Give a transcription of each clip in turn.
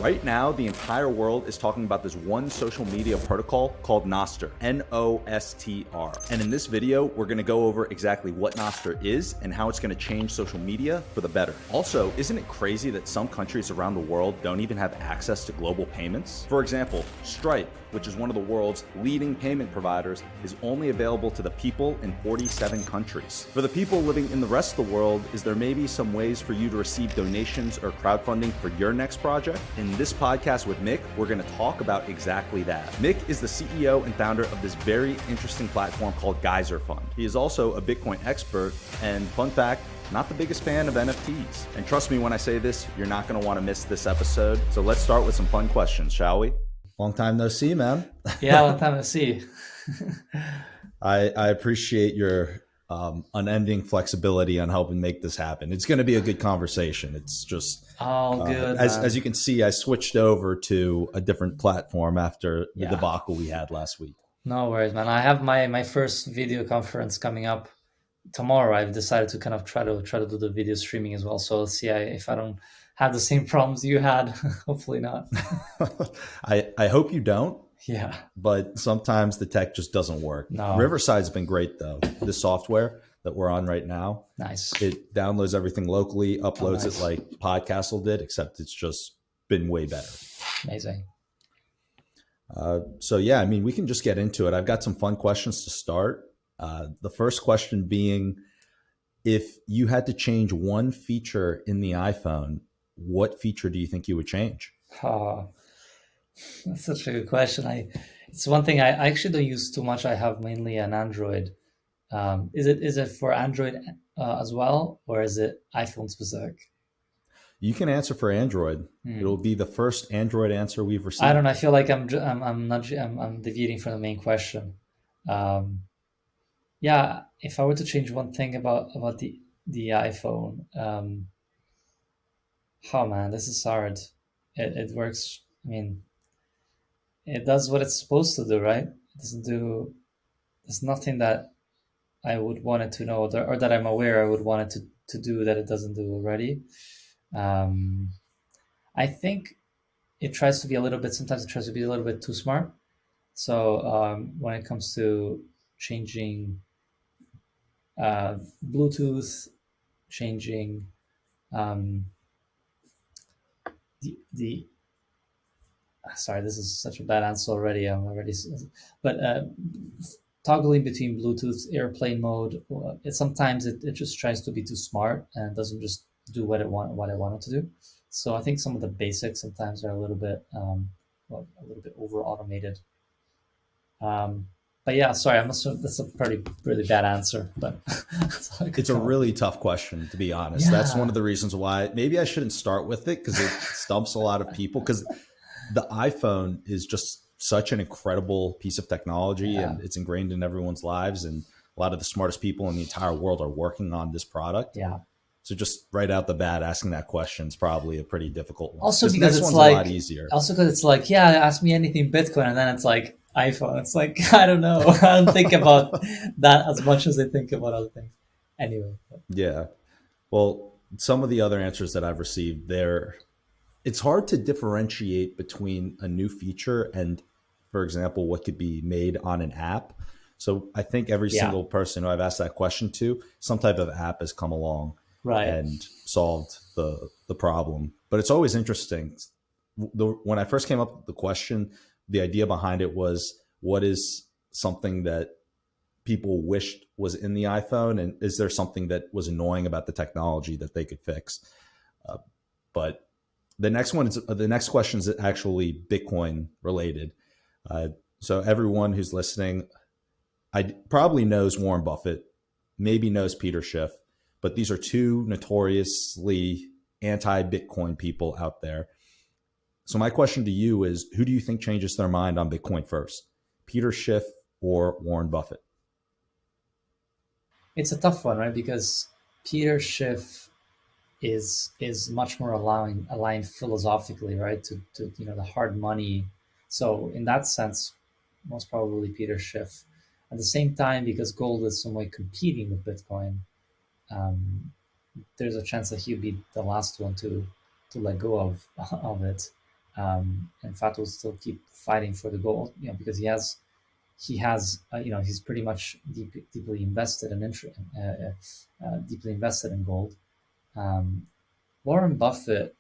Right now, the entire world is talking about this one social media protocol called Nostr, N-O-S-T-R. And in this video, we're gonna go over exactly what Nostr is and how it's gonna change social media for the better. Also, isn't it crazy that some countries around the world don't even have access to global payments? For example, Stripe, which is one of the world's leading payment providers, is only available to the people in 47 countries. For the people living in the rest of the world, is there maybe some ways for you to receive donations or crowdfunding for your next project? In this podcast with Mick, we're going to talk about exactly that. Mick is the CEO and founder of this very interesting platform called Geyser Fund. He is also a Bitcoin expert, and fun fact, not the biggest fan of NFTs. And trust me when I say this, you're not going to want to miss this episode. So let's start with some fun questions, shall we? Long time no see, man. Yeah, long time no see. I appreciate your unending flexibility on helping make this happen. It's going to be a good conversation. It's just good. As you can see, I switched over to a different platform after the debacle we had last week. No worries, man. I have my first video conference coming up tomorrow. I've decided to kind of try to do the video streaming as well. So let's see if I don't have the same problems you had. Hopefully not. I hope you don't. Yeah. But sometimes the tech just doesn't work. No. Riverside's been great though. The software that we're on right now. Nice. It downloads everything locally, uploads it like Podcastle did, except it's just been way better. Amazing. So yeah, I mean, we can just get into it. I've got some fun questions to start. The first question being, if you had to change one feature in the iPhone, what feature do you think you would change? That's such a good question. It's one thing I actually don't use too much. I have mainly an Android. Is it for Android as well, or is it iPhone specific? You can answer for Android. It'll be the first Android answer we've received. I don't know. I feel like I'm deviating from the main question. Yeah, if I were to change one thing about the iPhone, man, this is hard. It works. I mean, it does what it's supposed to do, right? It doesn't do. There's nothing that I would want it to know, or that I'm aware I would want it to do that it doesn't do already. I think it tries to be a little bit. Sometimes it tries to be a little bit too smart. So when it comes to changing Bluetooth, changing the sorry, this is such a bad answer already. But toggling between Bluetooth, airplane mode, sometimes it just tries to be too smart and doesn't just do what I want it to do. So I think some of the basics sometimes are a little bit over automated. But yeah, sorry, that's a really bad answer. But it's a really tough question, to be honest. Yeah. That's one of the reasons why maybe I shouldn't start with it, because it stumps a lot of people, because the iPhone is just such an incredible piece of technology, and it's ingrained in everyone's lives, and a lot of the smartest people in the entire world are working on this product. Yeah. So just right out the bat, asking that question is probably a pretty difficult one. Also because it's like, a lot easier. Also because it's like, yeah, ask me anything Bitcoin, and then it's like iPhone. It's like, I don't know. I don't think about that as much as I think about other things. Anyway. Yeah. Well, some of the other answers that I've received there, it's hard to differentiate between a new feature and, for example, what could be made on an app. So I think every single person who I've asked that question to, some type of app has come along and solved the problem. But it's always interesting. When I first came up with the question, the idea behind it was, what is something that people wished was in the iPhone? And is there something that was annoying about the technology that they could fix? But the next question is actually Bitcoin related. So everyone who's listening, probably knows Warren Buffett, maybe knows Peter Schiff, but these are two notoriously anti-Bitcoin people out there. So my question to you is, who do you think changes their mind on Bitcoin first? Peter Schiff or Warren Buffett? It's a tough one, right? Because Peter Schiff is much more aligned philosophically, right, to the hard money. So in that sense, most probably Peter Schiff. At the same time, because gold is some way competing with Bitcoin, there's a chance that he'll be the last one to let go of it. And Fat will still keep fighting for the gold, because he's pretty much deeply invested in deeply invested in gold. Um, Warren Buffett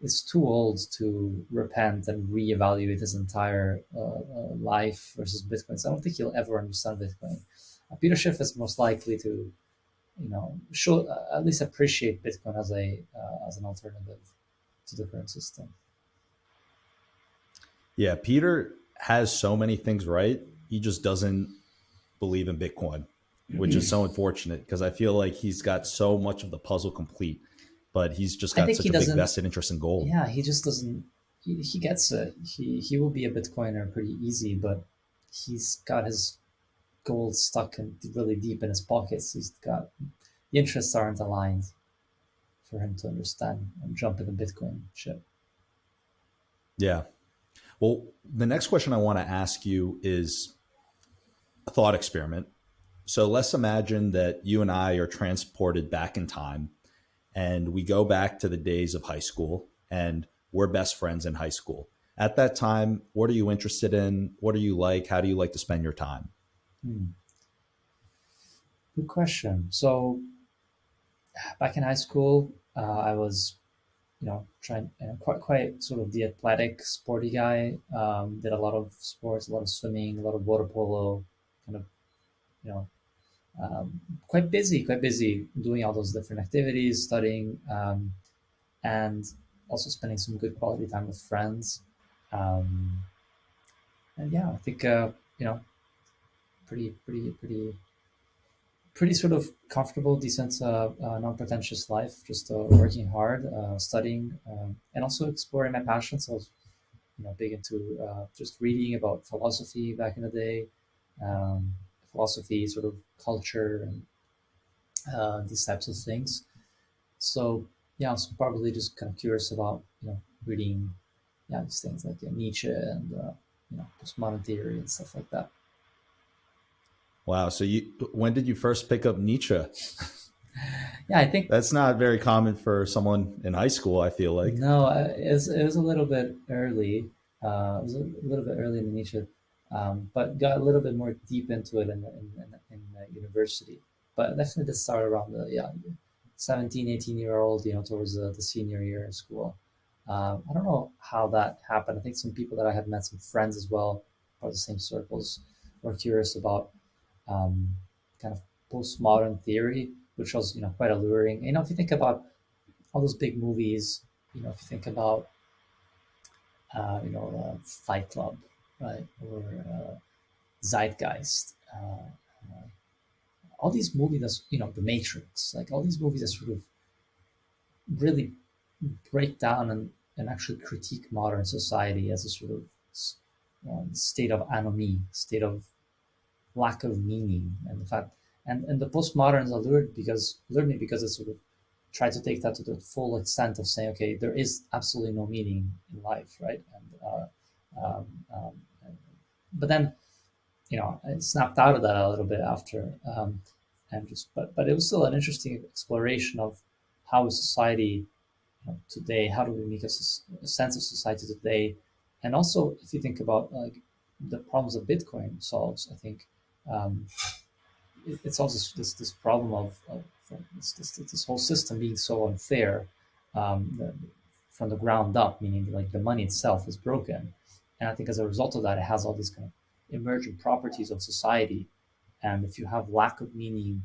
is too old to repent and reevaluate his entire life versus Bitcoin. So I don't think he'll ever understand Bitcoin. Peter Schiff is most likely to, show at least appreciate Bitcoin as an alternative to the current system. Yeah, Peter has so many things right. He just doesn't believe in Bitcoin, which is so unfortunate because I feel like he's got so much of the puzzle complete, but he's just I got think he such a big doesn't. vested interest in gold. Yeah, he just doesn't. He gets it. He will be a Bitcoiner pretty easy, but he's got his gold stuck in really deep in his pockets. He's got the interests aren't aligned for him to understand and jump in the Bitcoin ship. Yeah. Well, the next question I want to ask you is a thought experiment. So let's imagine that you and I are transported back in time and we go back to the days of high school and we're best friends in high school. At that time, what are you interested in? What do you like? How do you like to spend your time? Hmm. Good question. So back in high school, I was, trying quite sort of the athletic, sporty guy. Did a lot of sports, a lot of swimming, a lot of water polo, kind of, you know, quite busy doing all those different activities, studying, and also spending some good quality time with friends. Um, and yeah, I think pretty sort of comfortable, decent, non-pretentious life. Just working hard, studying, and also exploring my passions. So I was, big into just reading about philosophy back in the day, um, philosophy, sort of culture, and these types of things. So yeah, I was probably just kind of curious about reading, yeah, these things like Nietzsche and postmodern theory and stuff like that. Wow. So when did you first pick up Nietzsche? Yeah, I think That's not very common for someone in high school, I feel like. no, it was a little bit early. It was a little bit early in Nietzsche, but got a little bit more deep into it in university. But definitely did start around the 17, 18-year old, towards the senior year in school. I don't know how that happened. I think some people that I had met, some friends as well, part of the same circles, were curious about um, kind of postmodern theory, which was quite alluring. If you think about all those big movies, if you think about Fight Club, right, or Zeitgeist, all these movies, The Matrix, like all these movies that sort of really break down and actually critique modern society as a sort of state of anomie, state of lack of meaning, and the fact and the postmoderns allured me because it sort of tried to take that to the full extent of saying, okay, there is absolutely no meaning in life, right? Um, um, but then I snapped out of that a little bit after, and just but it was still an interesting exploration of how is society today, how do we make a sense of society today, and also if you think about like the problems that Bitcoin solves, I think um, it's also this problem of this whole system being so unfair, um, from the ground up, meaning like the money itself is broken, and I think as a result of that, it has all these kind of emergent properties of society, and if you have lack of meaning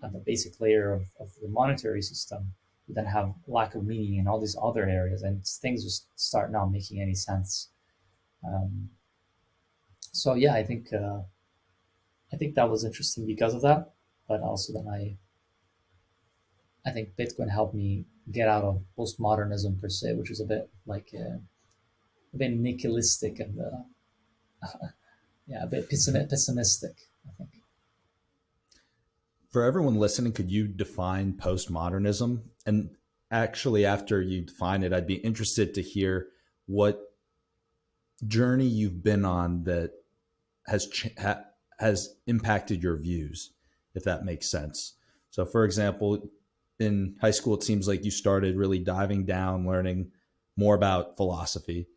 at the basic layer of the monetary system, you then have lack of meaning in all these other areas, and things just start not making any sense. Um, so yeah, I think that was interesting because of that, but also then I think Bitcoin helped me get out of postmodernism per se, which is a bit like a bit nihilistic and yeah, a bit pessimistic, I think. For everyone listening, could you define postmodernism? And actually, after you define it, I'd be interested to hear what journey you've been on that has impacted your views, if that makes sense. So, for example, in high school, it seems like you started really diving down, learning more about philosophy.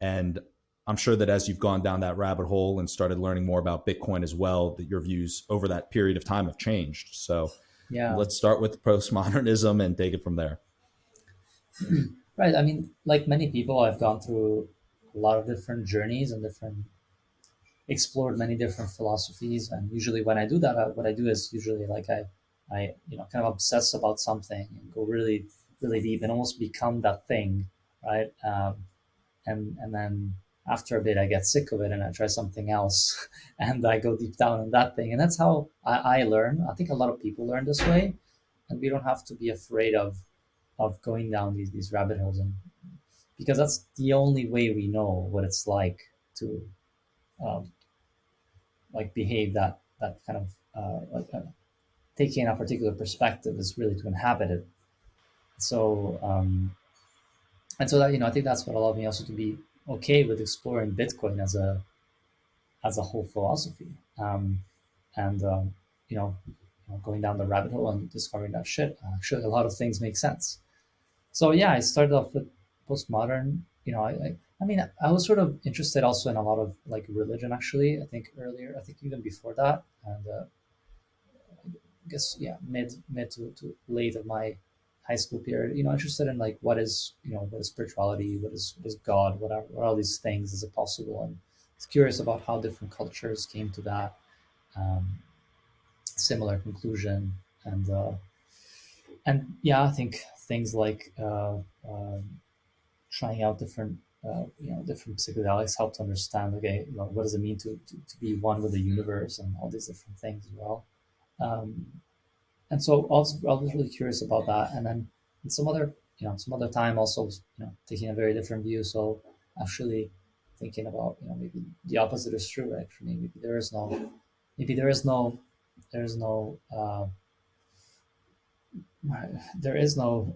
And I'm sure that as you've gone down that rabbit hole and started learning more about Bitcoin as well, that your views over that period of time have changed. So Yeah. let's start with postmodernism and take it from there. Right. I mean, like many people, I've gone through a lot of different journeys and different explored many different philosophies. And usually, when I do that, what I do is usually like I kind of obsess about something and go really, really deep and almost become that thing, right? And then after a bit, I get sick of it and I try something else, and I go deep down in that thing. And that's how I learn. I think a lot of people learn this way, and we don't have to be afraid of going down these rabbit holes, and because that's the only way we know what it's like to um, like behave that kind of taking a particular perspective is really to inhabit it. So and so that I think that's what allowed me also to be okay with exploring Bitcoin as a whole philosophy, and you know, going down the rabbit hole and discovering that shit. Actually, a lot of things make sense. So yeah, I started off with postmodern. I mean, I was sort of interested also in a lot of like religion. Actually, I think earlier, I think even before that, and I guess yeah, mid to late of my high school period. Interested in like what is spirituality, what is God, what are all these things? Is it possible? And it's curious about how different cultures came to that um, similar conclusion. And yeah, I think things like trying out different psychedelics help to understand, okay, what does it mean to be one with the universe and all these different things as well. Um, and so I was really curious about that. And then in some other time also, taking a very different view. So actually thinking about, maybe the opposite is true. Actually, maybe there is no,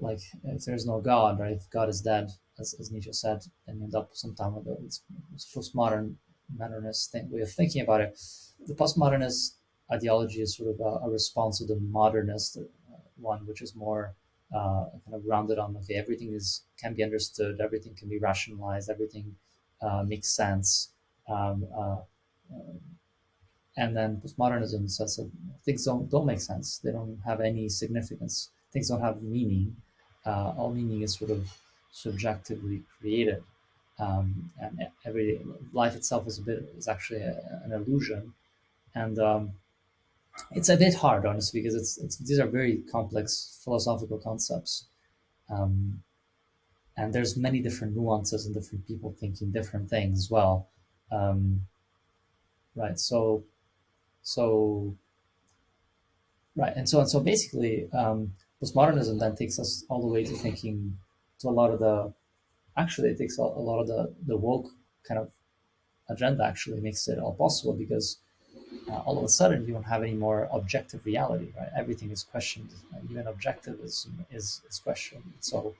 like, if there's no God, right? If God is dead, as Nietzsche said, and end up some time ago. It's postmodern modernist way of thinking about it. The postmodernist ideology is sort of a response to the modernist one, which is more kind of grounded on, okay, everything can be understood, everything can be rationalized, everything makes sense. Um, uh, and then postmodernism says that things don't make sense. They don't have any significance. Things don't have meaning. All meaning is sort of subjectively created, and every life itself is actually an illusion. And it's a bit hard, honestly, because these are very complex philosophical concepts, um, and there's many different nuances and different people thinking different things as well. Um, right. So Right, and so basically, postmodernism then takes us all the way to thinking to a lot of the actually it takes a lot of the woke kind of agenda, actually makes it all possible, because all of a sudden you don't have any more objective reality, right? Everything is questioned, even objectivism is questioned. So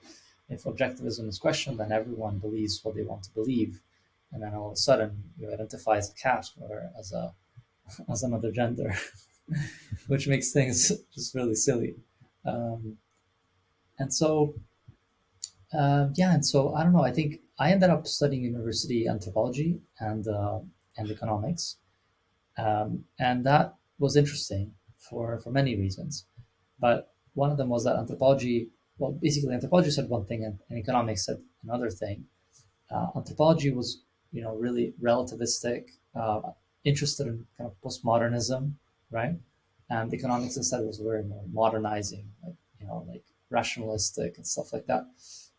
if objectivism is questioned, then everyone believes what they want to believe, and then all of a sudden you identify as a cat or as another gender, which makes things just really silly. Um, and so, yeah, and so I don't know. I think I ended up studying university anthropology and economics, and that was interesting for many reasons. But one of them was that anthropology, well, basically anthropology said one thing and economics said another thing. Anthropology was, really relativistic, interested in kind of postmodernism, right? And economics instead was very more modernizing, like rationalistic and stuff like that.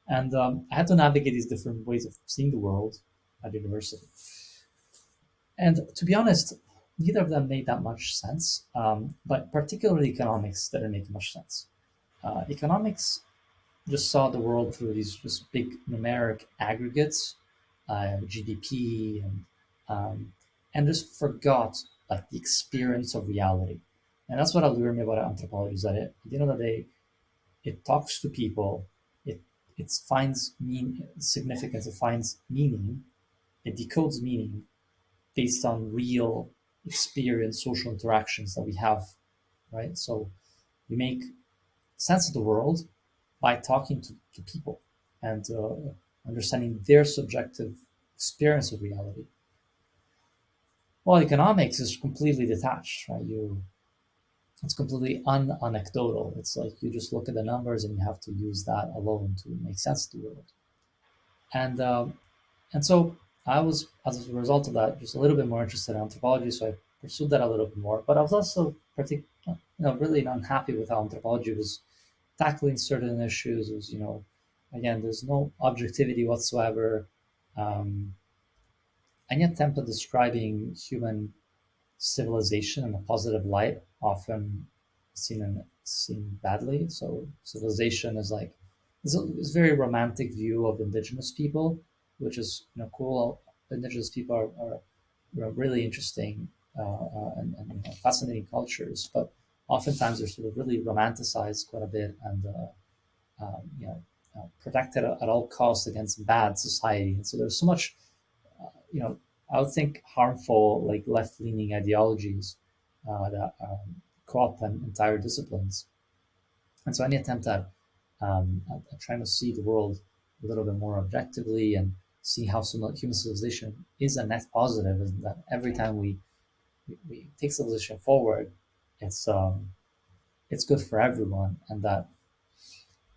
And I had to navigate these different ways of seeing the world at university. And to be honest, neither of them made that much sense. But particularly economics didn't make much sense. Economics just saw the world through these just big numeric aggregates, GDP, and just forgot like the experience of reality. And that's what allured me about anthropology, is that at the end of the day, it talks to people, it it finds significance, it finds meaning, it decodes meaning based on real experience, social interactions that we have, right? So we make sense of the world by talking to people, and understanding their subjective experience of reality. Well, economics is completely detached, right? It's completely anecdotal. It's like you just look at the numbers and you have to use that alone to make sense of the world. And and so I was, as a result of that, just a little bit more interested in anthropology. So I pursued that a little bit more. But I was also really unhappy with how anthropology was tackling certain issues. It was, again, there's no objectivity whatsoever. Um, Any attempt at describing human civilization in a positive light often seen badly. So civilization is like it's a very romantic view of indigenous people, which is cool. Indigenous people are really interesting and fascinating cultures, but oftentimes they're sort of really romanticized quite a bit and protected at all costs against bad society. And so there's so much you know, I would think harmful, like left-leaning ideologies that co-opt entire disciplines. And so any attempt at trying to see the world a little bit more objectively and see how some human civilization is a net positive is that every time we take civilization forward, it's um, it's good for everyone, and that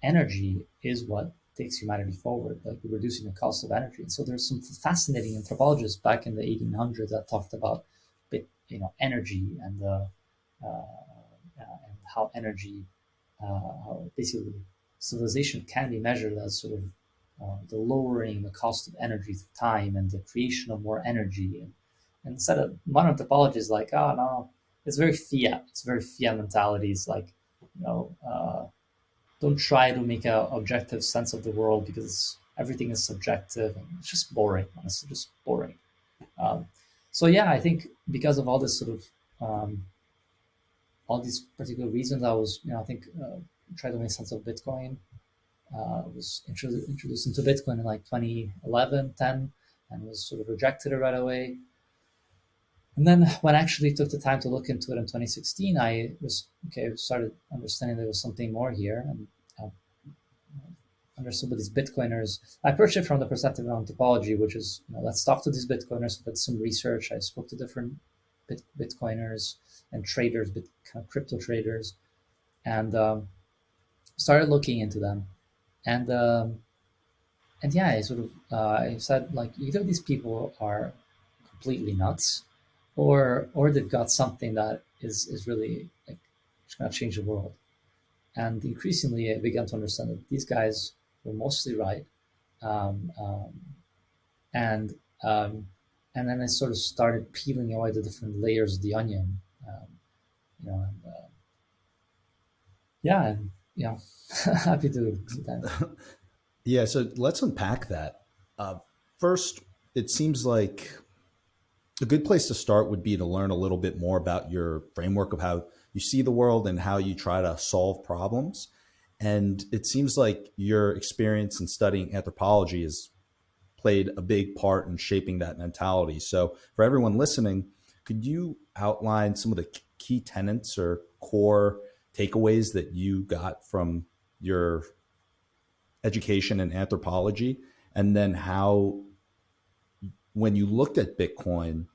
energy is what takes humanity forward, like reducing the cost of energy. And so there's some fascinating anthropologists back in the 1800s that talked about, energy and how energy, how basically civilization can be measured as sort of the lowering the cost of energy through time and the creation of more energy. And instead of modern anthropology is like, oh no, it's very fiat. It's very fiat mentality. It's like, you know. Don't try to make a objective sense of the world because everything is subjective and it's just boring, honestly, just boring. Um, so yeah, I think because of all this sort of all these particular reasons, I was, I think, trying to make sense of Bitcoin. Was introduced into Bitcoin in like 2011, 10, and was sort of rejected it right away. And then when I actually took the time to look into it in 2016, I was started understanding there was something more here, and uh, understood with these Bitcoiners. I approached it from the perspective of anthropology, which is, let's talk to these Bitcoiners. Did some research. I spoke to different Bitcoiners and traders, kind of crypto traders, and started looking into them. And and yeah, I sort of I said like either these people are completely nuts, or they've got something that is really like it's going to change the world. And increasingly, I began to understand that these guys were mostly right. Um, um, and um, and then I sort of started peeling away the different layers of the onion. Um, and, yeah, and happy to do that. Yeah, so let's unpack that. First, it seems like a good place to start would be to learn a little bit more about your framework of how you see the world and how you try to solve problems. And it seems like your experience in studying anthropology has played a big part in shaping that mentality. So, for everyone listening, could you outline some of the key tenets or core takeaways that you got from your education in anthropology? And then how, when you looked at Bitcoin,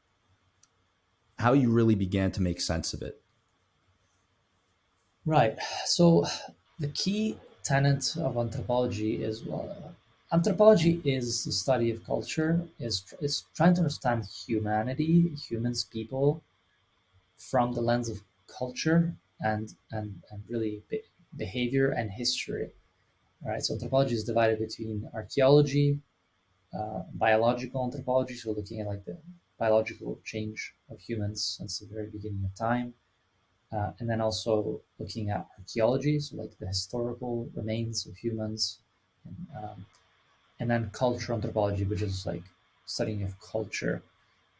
how you really began to make sense of it? Right. So the key tenet of anthropology is, well, anthropology is the study of culture. Is trying to understand humanity, humans, people, from the lens of culture and really behavior and history. All right. So anthropology is divided between archaeology, biological anthropology, so looking at like the biological change of humans since the very beginning of time, and then also looking at archaeology, so like the historical remains of humans, and then cultural anthropology, which is like studying of culture.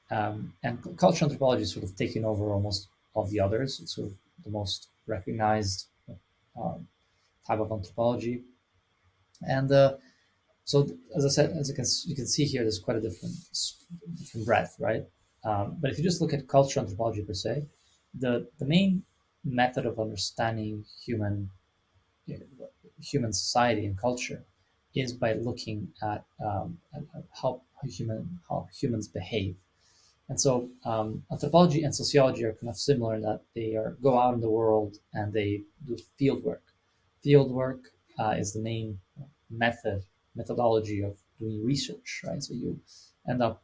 And cultural anthropology is sort of taking over almost all the others. It's sort of the most recognized um, type of anthropology. And so, as I said, as you can see here, there's quite a different breadth, right? But if you just look at cultural anthropology per se, the main method of understanding human society and culture is by looking at how humans behave. And so anthropology and sociology are kind of similar in that they are go out in the world and they do field work. Field work is the main methodology of doing research, right? So you end up,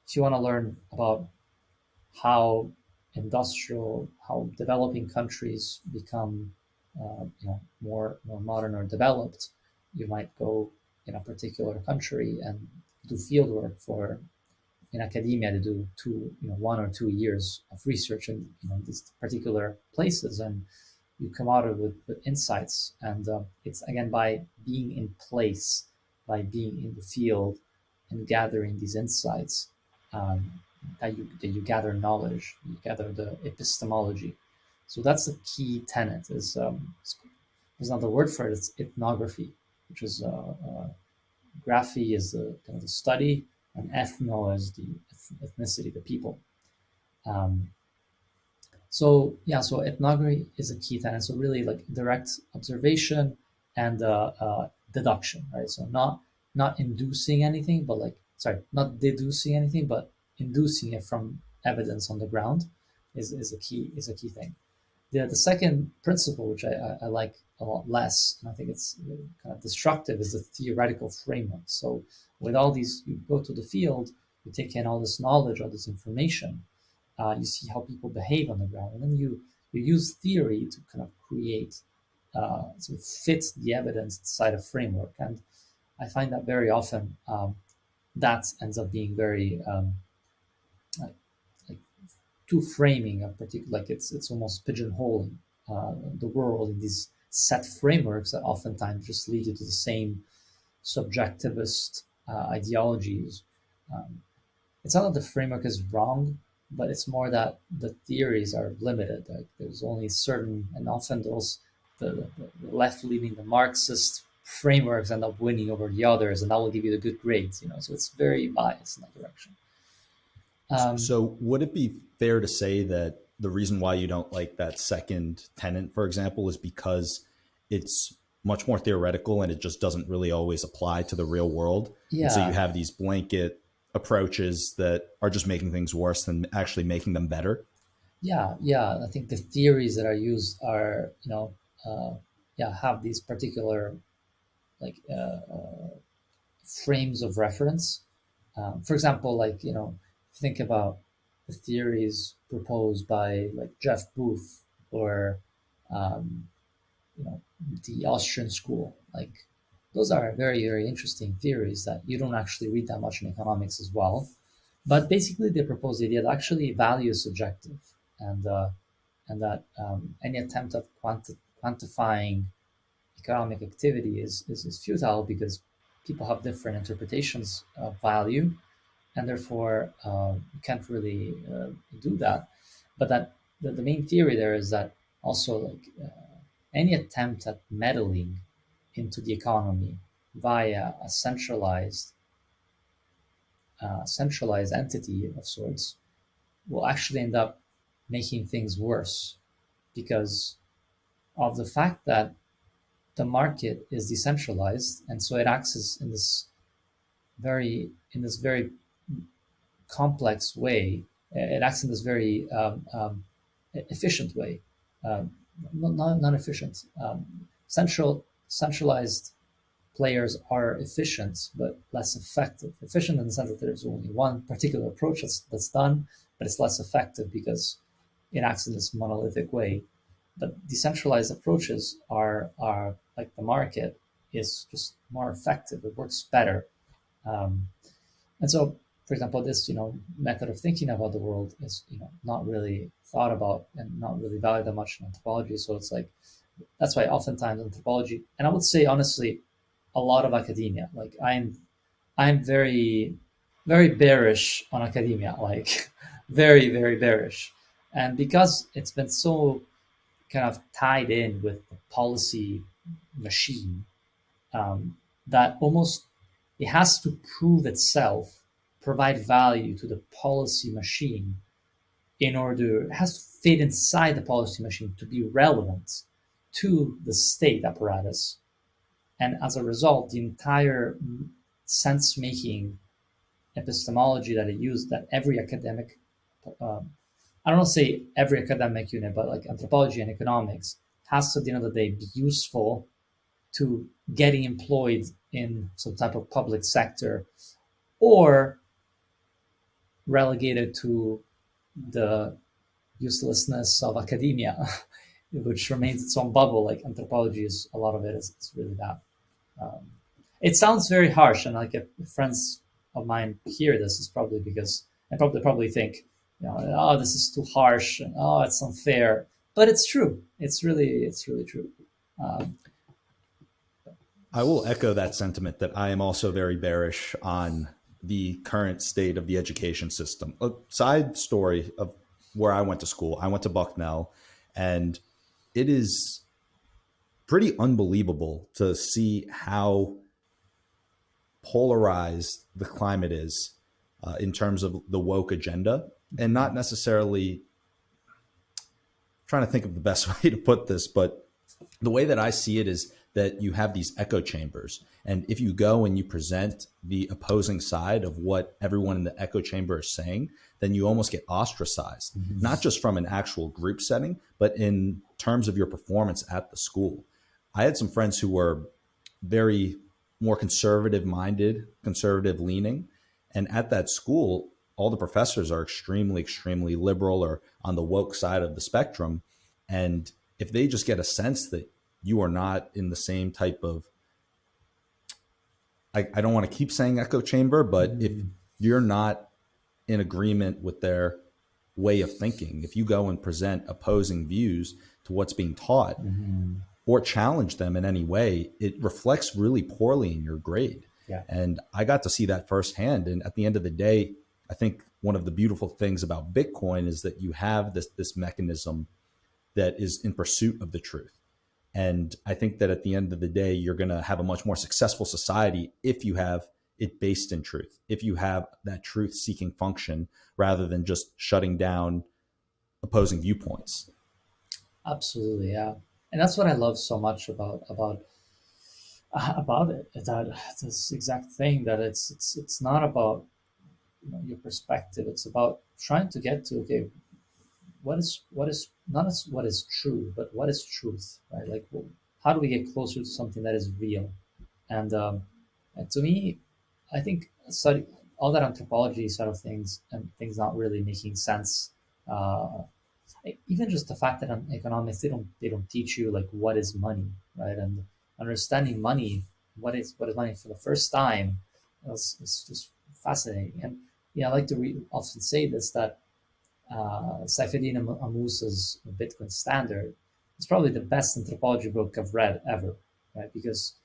if you want to learn about how how developing countries become, more modern or developed, you might go in a particular country and do field work for in academia to do 1 or 2 years of research in these particular places, and you come out of it with insights. And it's again by being in place, by being in the field, and gathering these insights, um, that you gather knowledge, you gather the epistemology. So that's the key tenet. There's another word for it. It's ethnography, which is graphy is the kind of the study, and ethno is the ethnicity, the people. Um, so ethnography is a key tenet. So really like direct observation and deduction, right? So not inducing anything, but not deducing anything, but inducing it from evidence on the ground is a key thing. The second principle, which I like a lot less, and I think it's kind of destructive, is the theoretical framework. So with all these, you go to the field, you take in all this knowledge, all this information, you see how people behave on the ground, and then you use theory to kind of create, to fit the evidence inside a framework. And I find that very often that ends up being very like, like too framing of particular, like it's almost pigeonholing the world in these set frameworks that oftentimes just lead you to the same subjectivist ideologies. Um, it's not that the framework is wrong, but it's more that the theories are limited. Like there's only certain, and often the left leaning, the Marxist frameworks end up winning over the others, and that will give you the good grades. So it's very biased in that direction. Um, So, would it be fair to say that the reason why you don't like that second tenant, for example, is because it's much more theoretical and it just doesn't really always apply to the real world? And so you yeah, have these blanket approaches that are just making things worse than actually making them better. yeah. I think the theories that are used are, uh, yeah, have these particular like frames of reference. For example, think about the theories proposed by like Jeff Booth or um, you know the Austrian school. Like those are very very interesting theories that you don't actually read that much in economics as well. But basically, they propose the idea that actually value is subjective, and that any attempt of quantifying economic activity is futile because people have different interpretations of value, and therefore you can't really do that. But the main theory there is that also any attempt at meddling into the economy via a centralized entity of sorts will actually end up making things worse because of the fact that the market is decentralized, and so it acts as in this very complex way. It acts in this very efficient way, um, not efficient. Centralized players are efficient but less effective. Efficient in the sense that there's only one particular approach that's done, but it's less effective because it acts in this monolithic way. But decentralized approaches are like the market is just more effective. It works better. Um, and so, for example, this method of thinking about the world is not really thought about and not really valued that much in anthropology. So it's like that's why oftentimes anthropology, and I would say honestly, a lot of academia. Like I'm very very bearish on academia. Like very very bearish, and because it's been so kind of tied in with the policy machine, um, that almost it has to prove itself, provide value to the policy machine in order, it has to fit inside the policy machine to be relevant to the state apparatus. And as a result, the entire sense making epistemology that it used, that every academic, I don't want to say every academic unit, but like anthropology and economics, has to, at the end of the day, be useful to getting employed in some type of public sector, or relegated to the uselessness of academia, which remains its own bubble. Like anthropology is, a lot of it is really that. Um, it sounds very harsh, and like if friends of mine hear this, it's probably because and probably think, oh, this is too harsh, and oh, it's unfair. But it's true. It's really true. Um, I will echo that sentiment that I am also very bearish on the current state of the education system. A side story of where I went to school, I went to Bucknell, and it is pretty unbelievable to see how polarized the climate is in terms of the woke agenda, and not necessarily trying to think of the best way to put this, but the way that I see it is that you have these echo chambers. And if you go and you present the opposing side of what everyone in the echo chamber is saying, then you almost get ostracized, not just from an actual group setting, but in terms of your performance at the school. I had some friends who were very more conservative minded, conservative leaning. And at that school, all the professors are extremely, extremely liberal or on the woke side of the spectrum. And if they just get a sense that you are not in the same type of, I don't want to keep saying echo chamber, but if you're not in agreement with their way of thinking, if you go and present opposing views to what's being taught or challenge them in any way, it reflects really poorly in your grade. yeah. And I got to see that firsthand. And at the end of the day, I think one of the beautiful things about Bitcoin is that you have this mechanism that is in pursuit of the truth. And I think that at the end of the day, you're going to have a much more successful society if you have it based in truth, if you have that truth seeking function rather than just shutting down opposing viewpoints. Absolutely, yeah. And that's what I love so much about it. That this exact thing, that it's not about, your perspective. It's about trying to get to, okay, what is not as what is true, but what is truth, right? Like, how do we get closer to something that is real? And to me, I think study all that anthropology sort of things and things not really making sense. Uh, Even just the fact that in economics they don't teach you like what is money, right? And understanding money, what is money for the first time, is just fascinating. And I like to often say this, that Saifedean Amousa's Bitcoin Standard is probably the best anthropology book I've read ever, right? Because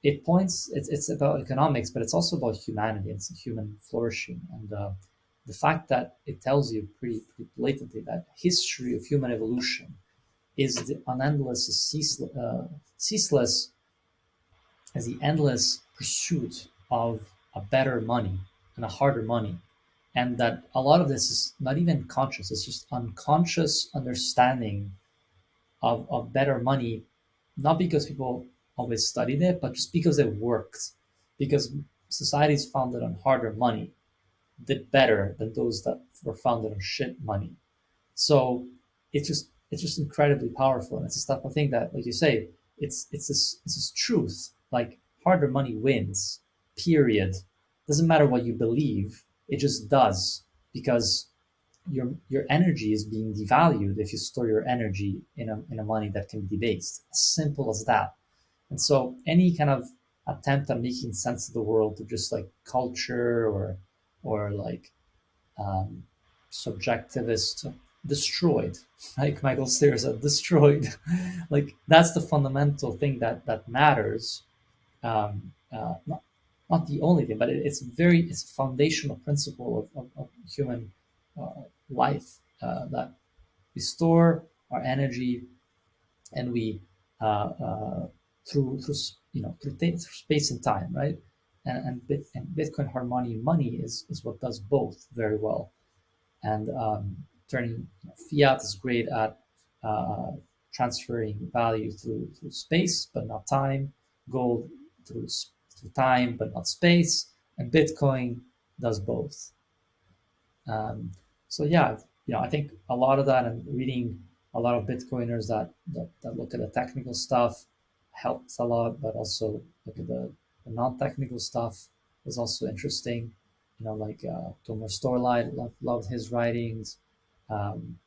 it's about economics, but it's also about humanity. It's human flourishing, and the fact that it tells you pretty blatantly that history of human evolution is an endless, ceaseless, as the endless pursuit of a better money and a harder money, and that a lot of this is not even conscious; it's just unconscious understanding of better money, not because people always studied it, but just because it worked. Because societies founded on harder money did better than those that were founded on shit money. So it's just incredibly powerful, and it's a type of thing that, like you say, it's this truth. Like, harder money wins. Period. Doesn't matter what you believe. It just does, because your energy is being devalued if you store your energy in a money that can be debased. As simple as that. And so any kind of attempt at making sense of the world to just like culture, or like um, subjectivist, destroyed, like Michael Steer said, destroyed. Like, that's the fundamental thing that matters. Not the only thing, but it's a foundational principle of human life, that we store our energy, and we through space and time, right? And Bitcoin hard money is what does both very well. And turning fiat is great at uh, transferring value through space, but not time. gold through time but not space, and Bitcoin does both. Um, so yeah, I think a lot of that and reading a lot of Bitcoiners that look at the technical stuff helps a lot, but also look at the non-technical stuff is also interesting. Like Thomas Storlight, loved his writings. Um,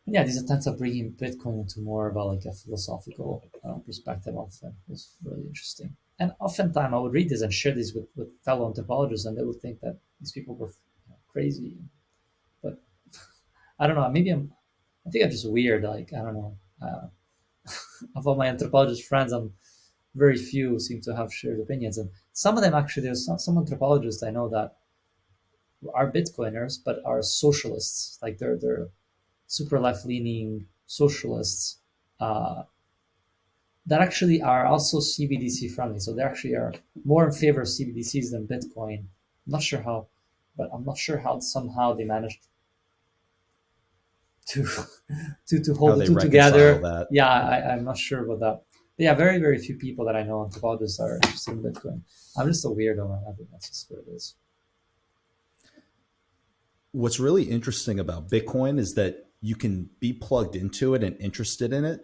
yeah, these attempts of bringing Bitcoin into more of a philosophical perspective often was really interesting. And oftentimes I would read this and share these with fellow anthropologists, and they would think that these people were crazy. But I don't know. I think I'm just weird. Like I don't know. Of all my anthropologist friends, very few seem to have shared opinions, and some of them actually. There's some anthropologists I know that are Bitcoiners, but are socialists. Like they're super left leaning socialists uh, that actually are also CBDC friendly. So they actually are more in favor of CBDCs than Bitcoin. I'm not sure how, but I'm not sure how somehow they managed to to How hold the they two reconcile together. that. Yeah, I'm not sure about that. But yeah, very very few people that I know anthropologists are interested in Bitcoin. I'm just a weirdo, man. I think that's just what it is. What's really interesting about Bitcoin is that you can be plugged into it and interested in it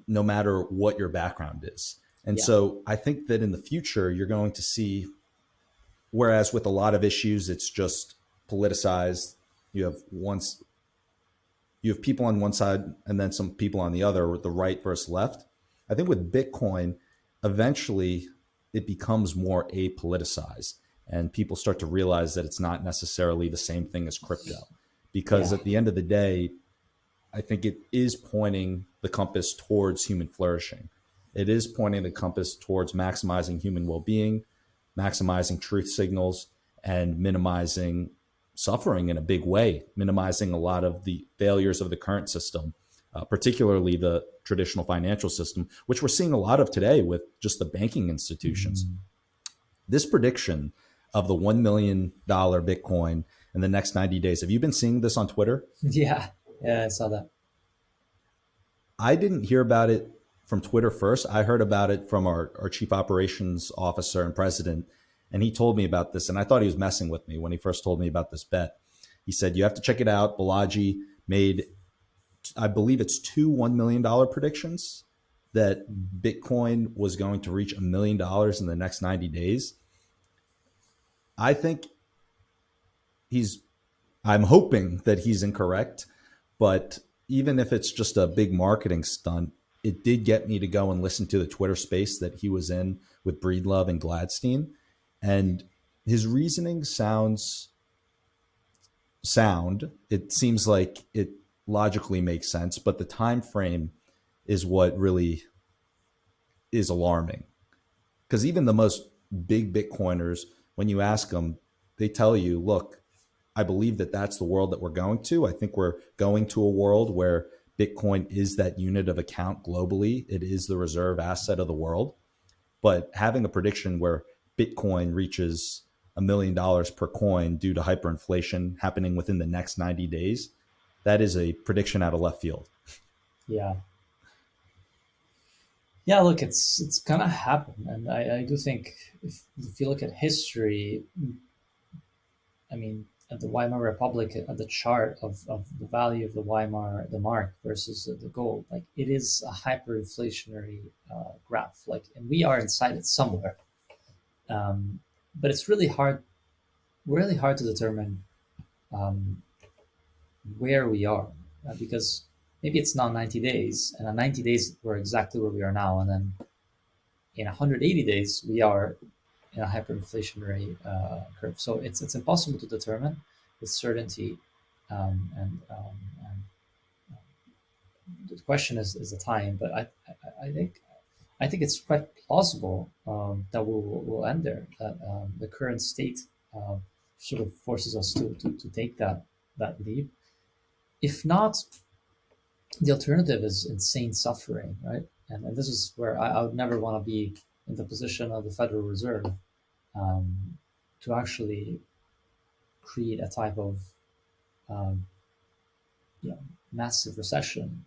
no matter what your background is. And Yeah, so I think that in the future, you're going to see, whereas with a lot of issues, it's just politicized. You have once you have people on one side and then some people on the other, the right versus left. I think with Bitcoin, eventually it becomes more apoliticized and people start to realize that it's not necessarily the same thing as crypto. Because yeah, at the end of the day, I think it is pointing the compass towards human flourishing. It is pointing the compass towards maximizing human well being, maximizing truth signals, and minimizing suffering in a big way, minimizing a lot of the failures of the current system, particularly the traditional financial system, which we're seeing a lot of today with just the banking institutions. Mhm. This prediction of the $1 million Bitcoin in the next 90 days, have you been seeing this on Twitter? Yeah, yeah. I saw that. I didn't hear about it from Twitter first. I heard about it from our chief operations officer and president. And he told me about this. And I thought he was messing with me when he first told me about this bet. He said, you have to check it out. Balaji made, I believe it's two $1 million predictions that Mhm. Bitcoin was going to reach $1 million in the next 90 days. I think he's, I'm hoping that he's incorrect, but even if it's just a big marketing stunt, it did get me to go and listen to the Twitter space that he was in with Breedlove and Gladstein. And his reasoning sounds sound. It seems like it logically makes sense, but the time frame is what really is alarming. Because even the most big Bitcoiners, when you ask them, they tell you, look, I believe that that's the world that we're going to. I think we're going to a world where Bitcoin is that unit of account globally. It is the reserve asset of the world. But having a prediction where Bitcoin reaches $1 million per coin due to hyperinflation happening within the next 90 days, that is a prediction out of left field. Yeah, yeah. Look, it's gonna happen, and I do think if you look at history, I mean, at the Weimar Republic, at the chart of the value of the mark versus the gold, like it is a hyperinflationary graph. Like, and we are inside it somewhere. Um, but it's really hard to determine um, where we are because maybe it's not 90 days, and in 90 days we're exactly where we are now, and then in 180 days we are in a hyperinflationary curve. So it's impossible to determine with certainty. And the question is the time, but I think it's quite plausible that we'll end there. That the current state uh, sort of forces us to take that leap. If not, the alternative is insane suffering, right? And this is where I would never want to be in the position of the Federal Reserve um, to actually create a type of um, you know massive recession.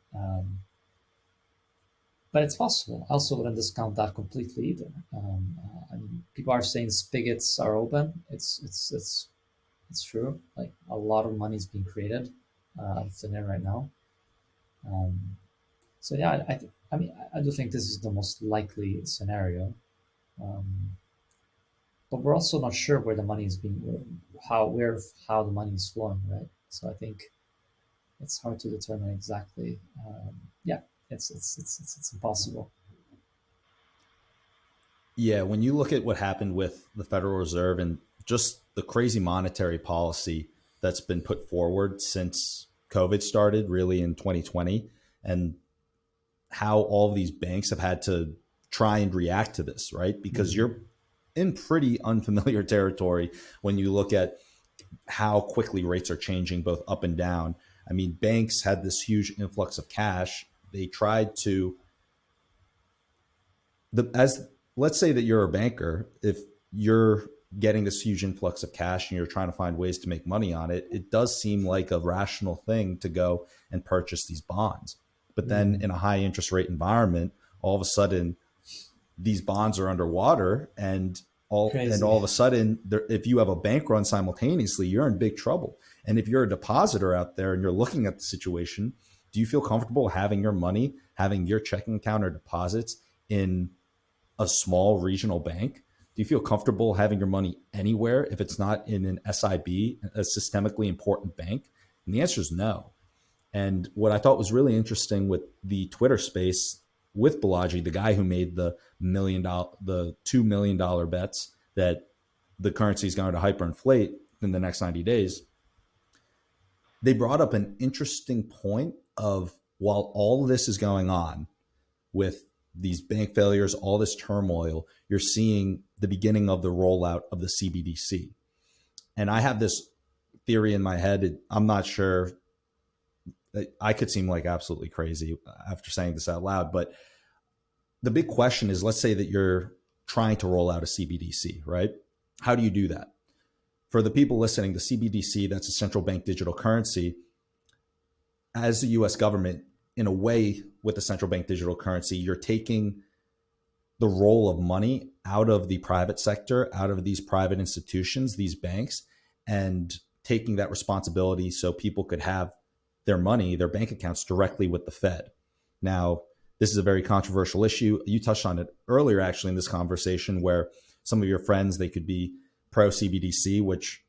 but it's possible. I also wouldn't discount that completely either. I mean, people are saying spigots are open. It's true. Like a lot of money is being created out of thin air right now. Um, so yeah, I mean, I do think this is the most likely scenario. Um, but we're also not sure where the money is being, how the money is flowing, right? So I think it's hard to determine exactly. Yeah, it's impossible. Yeah, when you look at what happened with the Federal Reserve and just the crazy monetary policy that's been put forward since COVID started, really in 2020, and how all of these banks have had to try and react to this, right? Because Mm, you're in pretty unfamiliar territory when you look at how quickly rates are changing both up and down. I mean, banks had this huge influx of cash. They tried to the as let's say that you're a banker, if you're getting this huge influx of cash and you're trying to find ways to make money on it, it does seem like a rational thing to go and purchase these bonds. But then mm, in a high interest rate environment, all of a sudden these bonds are underwater, and all crazy. of a sudden if you have a bank run simultaneously, you're in big trouble. And if you're a depositor out there and you're looking at the situation, do you feel comfortable having your money, having your checking account or deposits in a small regional bank? Do you feel comfortable having your money anywhere if it's not in an SIB, a systemically important bank? And the answer is no. And what I thought was really interesting with the Twitter space with Balaji, the guy who made the $2 million bets that the currency is going to hyperinflate in the next 90 days, they brought up an interesting point of while all of this is going on with these bank failures, all this turmoil, you're seeing the beginning of the rollout of the CBDC. And I have this theory in my head. I'm not sure. I could seem like absolutely crazy after saying this out loud, but the big question is, let's say that you're trying to roll out a CBDC, right? How do you do that? For the people listening, the CBDC, that's a central bank digital currency, as the US government, in a way, with the central bank digital currency, you're taking the role of money out of the private sector, out of these private institutions, these banks, and taking that responsibility so people could have their money, their bank accounts directly with the Fed. Now, this is a very controversial issue. You touched on it earlier, actually, in this conversation, where some of your friends, they could be pro CBDC, which,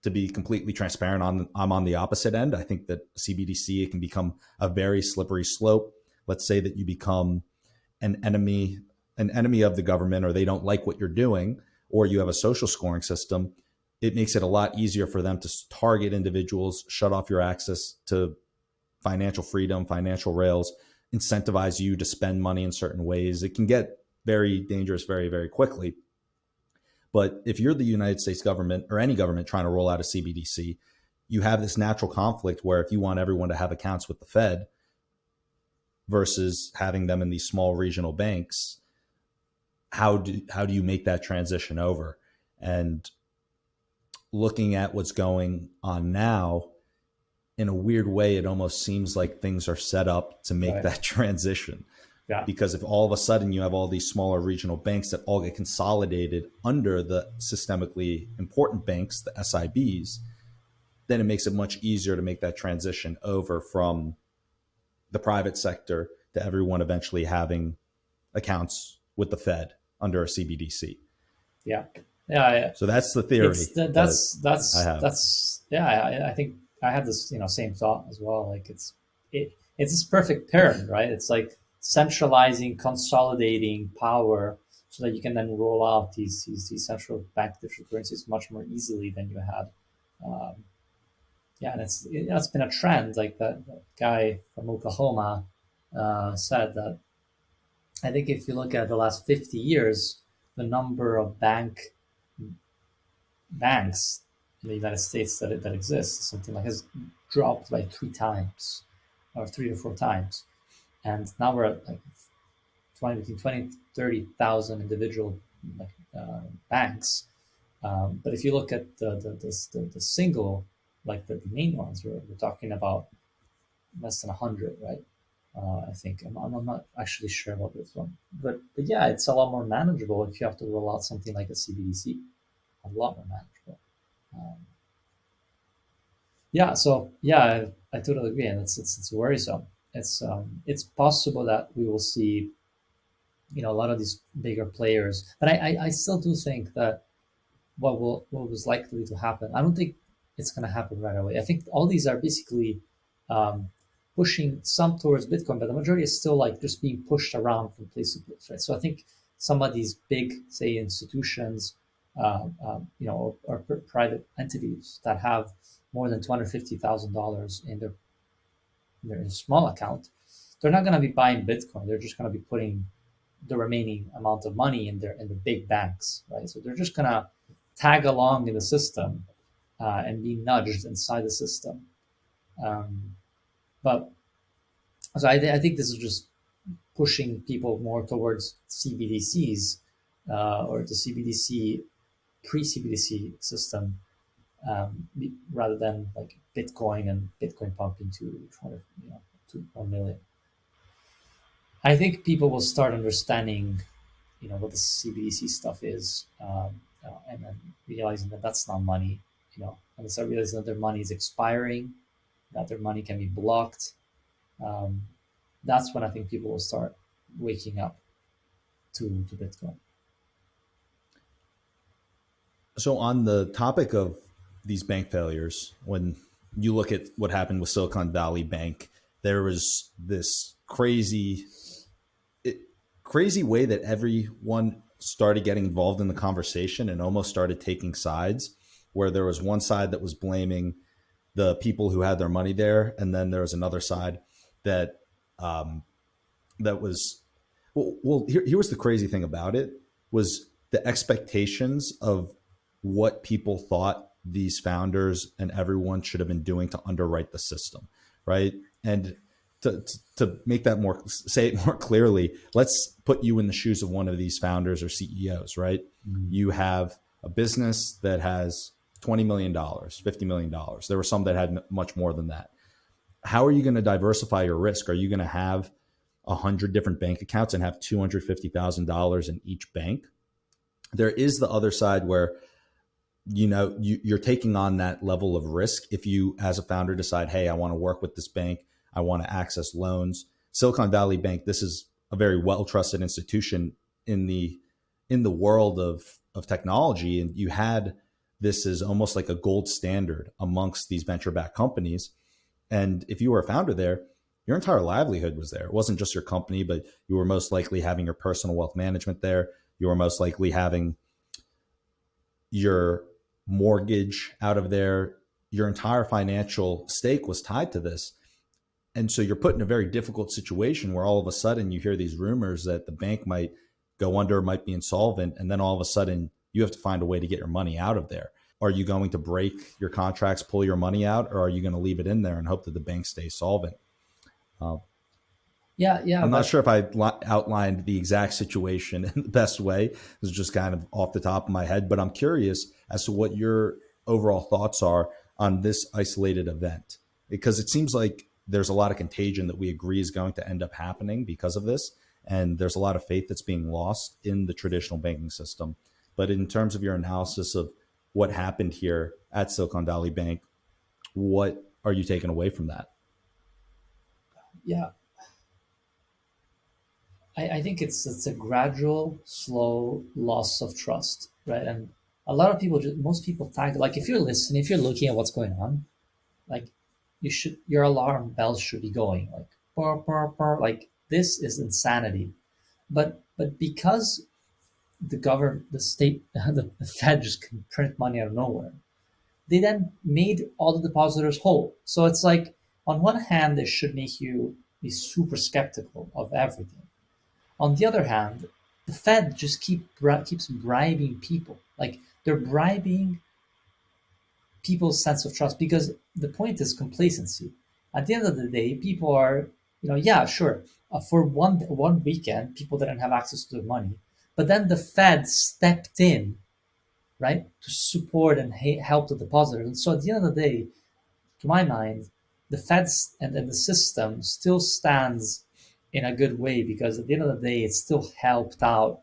to be completely transparent, I'm on the opposite end. I think that CBDC, it can become a very slippery slope. Let's say that you become an enemy an enemy of the government, or they don't like what you're doing, or you have a social scoring system. It makes it a lot easier for them to target individuals, shut off your access to financial freedom, financial rails, incentivize you to spend money in certain ways. It can get very dangerous very, very quickly. But if you're the United States government or any government trying to roll out a CBDC, you have this natural conflict where if you want everyone to have accounts with the Fed versus having them in these small regional banks, how do you make that transition over? And looking at what's going on now, in a weird way, it almost seems like things are set up to make Right. that transition. Yeah. Because if all of a sudden you have all these smaller regional banks that all get consolidated under the systemically important banks, the SIBs, then it makes it much easier to make that transition over from the private sector to everyone eventually having accounts with the Fed under a CBDC. Yeah. Yeah. So that's the theory It's that I have. that's yeah. I think I had this same thought as well. Like it's this perfect pyramid, right? It's like centralizing, consolidating power so that you can then roll out these central bank digital currencies much more easily than you had. Um, yeah, and it's been a trend. Like that guy from Oklahoma said that I think if you look at the last 50 years, the number of banks in the United States that exists, something like has dropped by 3 times or 3 to 4 times. And now we're at like between 30,000 individual like, banks. But if you look at the single, like the main ones, we're talking about less than 100, right? I think I'm not actually sure about this one, but yeah, it's a lot more manageable if you have to roll out something like a CBDC. A lot more manageable. Um, yeah, so yeah, I totally agree, and it's worrisome. It's possible that we will see, a lot of these bigger players, but I still do think that what was likely to happen. I don't think it's going to happen right away. I think all these are basically um, pushing some towards Bitcoin, but the majority is still like just being pushed around from place to place, right? So I think some of these big, say, institutions, or private entities that have more than $250,000 in their small account, they're not going to be buying Bitcoin. They're just going to be putting the remaining amount of money in the big banks, right? So they're just gonna tag along in the system and be nudged inside the system. Um, but so I think this is just pushing people more towards CBDCs or the CBDC pre-CBDC system rather than like Bitcoin and Bitcoin pumping to 200, to 1 million. I think people will start understanding what the CBDC stuff is, and then realizing that that's not money, and they start realizing that their money is expiring, that their money can be blocked. Um, that's when I think people will start waking up to Bitcoin. So, on the topic of these bank failures, when you look at what happened with Silicon Valley Bank, there was this crazy way that everyone started getting involved in the conversation and almost started taking sides, where there was one side that was blaming the people who had their money there, and then there was another side that um, that was here was the crazy thing about it was the expectations of what people thought these founders and everyone should have been doing to underwrite the system, right? And to make that more, say it more clearly, let's put you in the shoes of one of these founders or CEOs, right? Mm. You have a business that has $20 million, $50 million. There were some that had much more than that. How are you going to diversify your risk? Are you going to have 100 different bank accounts and have $250,000 in each bank? There is the other side where you're taking on that level of risk if you, as a founder, decide, hey, I want to work with this bank, I want to access loans. Silicon Valley Bank, this is a very well trusted institution in the world of technology, and you had this as almost like a gold standard amongst these venture backed companies. And if you were a founder there, your entire livelihood was there. It wasn't just your company, but you were most likely having your personal wealth management there. You were most likely having your mortgage out of there. Your entire financial stake was tied to this. And so you're put in a very difficult situation where all of a sudden you hear these rumors that the bank might go under, might be insolvent, and then all of a sudden you have to find a way to get your money out of there. Are you going to break your contracts, pull your money out, or are you going to leave it in there and hope that the bank stays solvent? Uh, Yeah, yeah, I'm not but sure if I outlined the exact situation in the best way. This is just kind of off the top of my head, but I'm curious as to what your overall thoughts are on this isolated event, because it seems like there's a lot of contagion that we agree is going to end up happening because of this. And there's a lot of faith that's being lost in the traditional banking system. But in terms of your analysis of what happened here at Silicon Valley Bank, what are you taking away from that? yeah, I think it's a gradual, slow loss of trust, right? And a lot of people, most people tag like if you're listening, if you're looking at what's going on, like your alarm bells should be going like burr, burr, burr, like this is insanity. But because the government, the state, the Fed just can print money out of nowhere, they then made all the depositors whole. So it's like on one hand, this should make you be super skeptical of everything. On the other hand, the Fed just keeps bribing people. Like they're bribing people's sense of trust because the point is complacency. At the end of the day, people are, yeah, sure. For one weekend, people didn't have access to the money, but then the Fed stepped in, right, to support and help the depositors. And so at the end of the day, to my mind, the Feds and the system still stands in a good way, because at the end of the day, it still helped out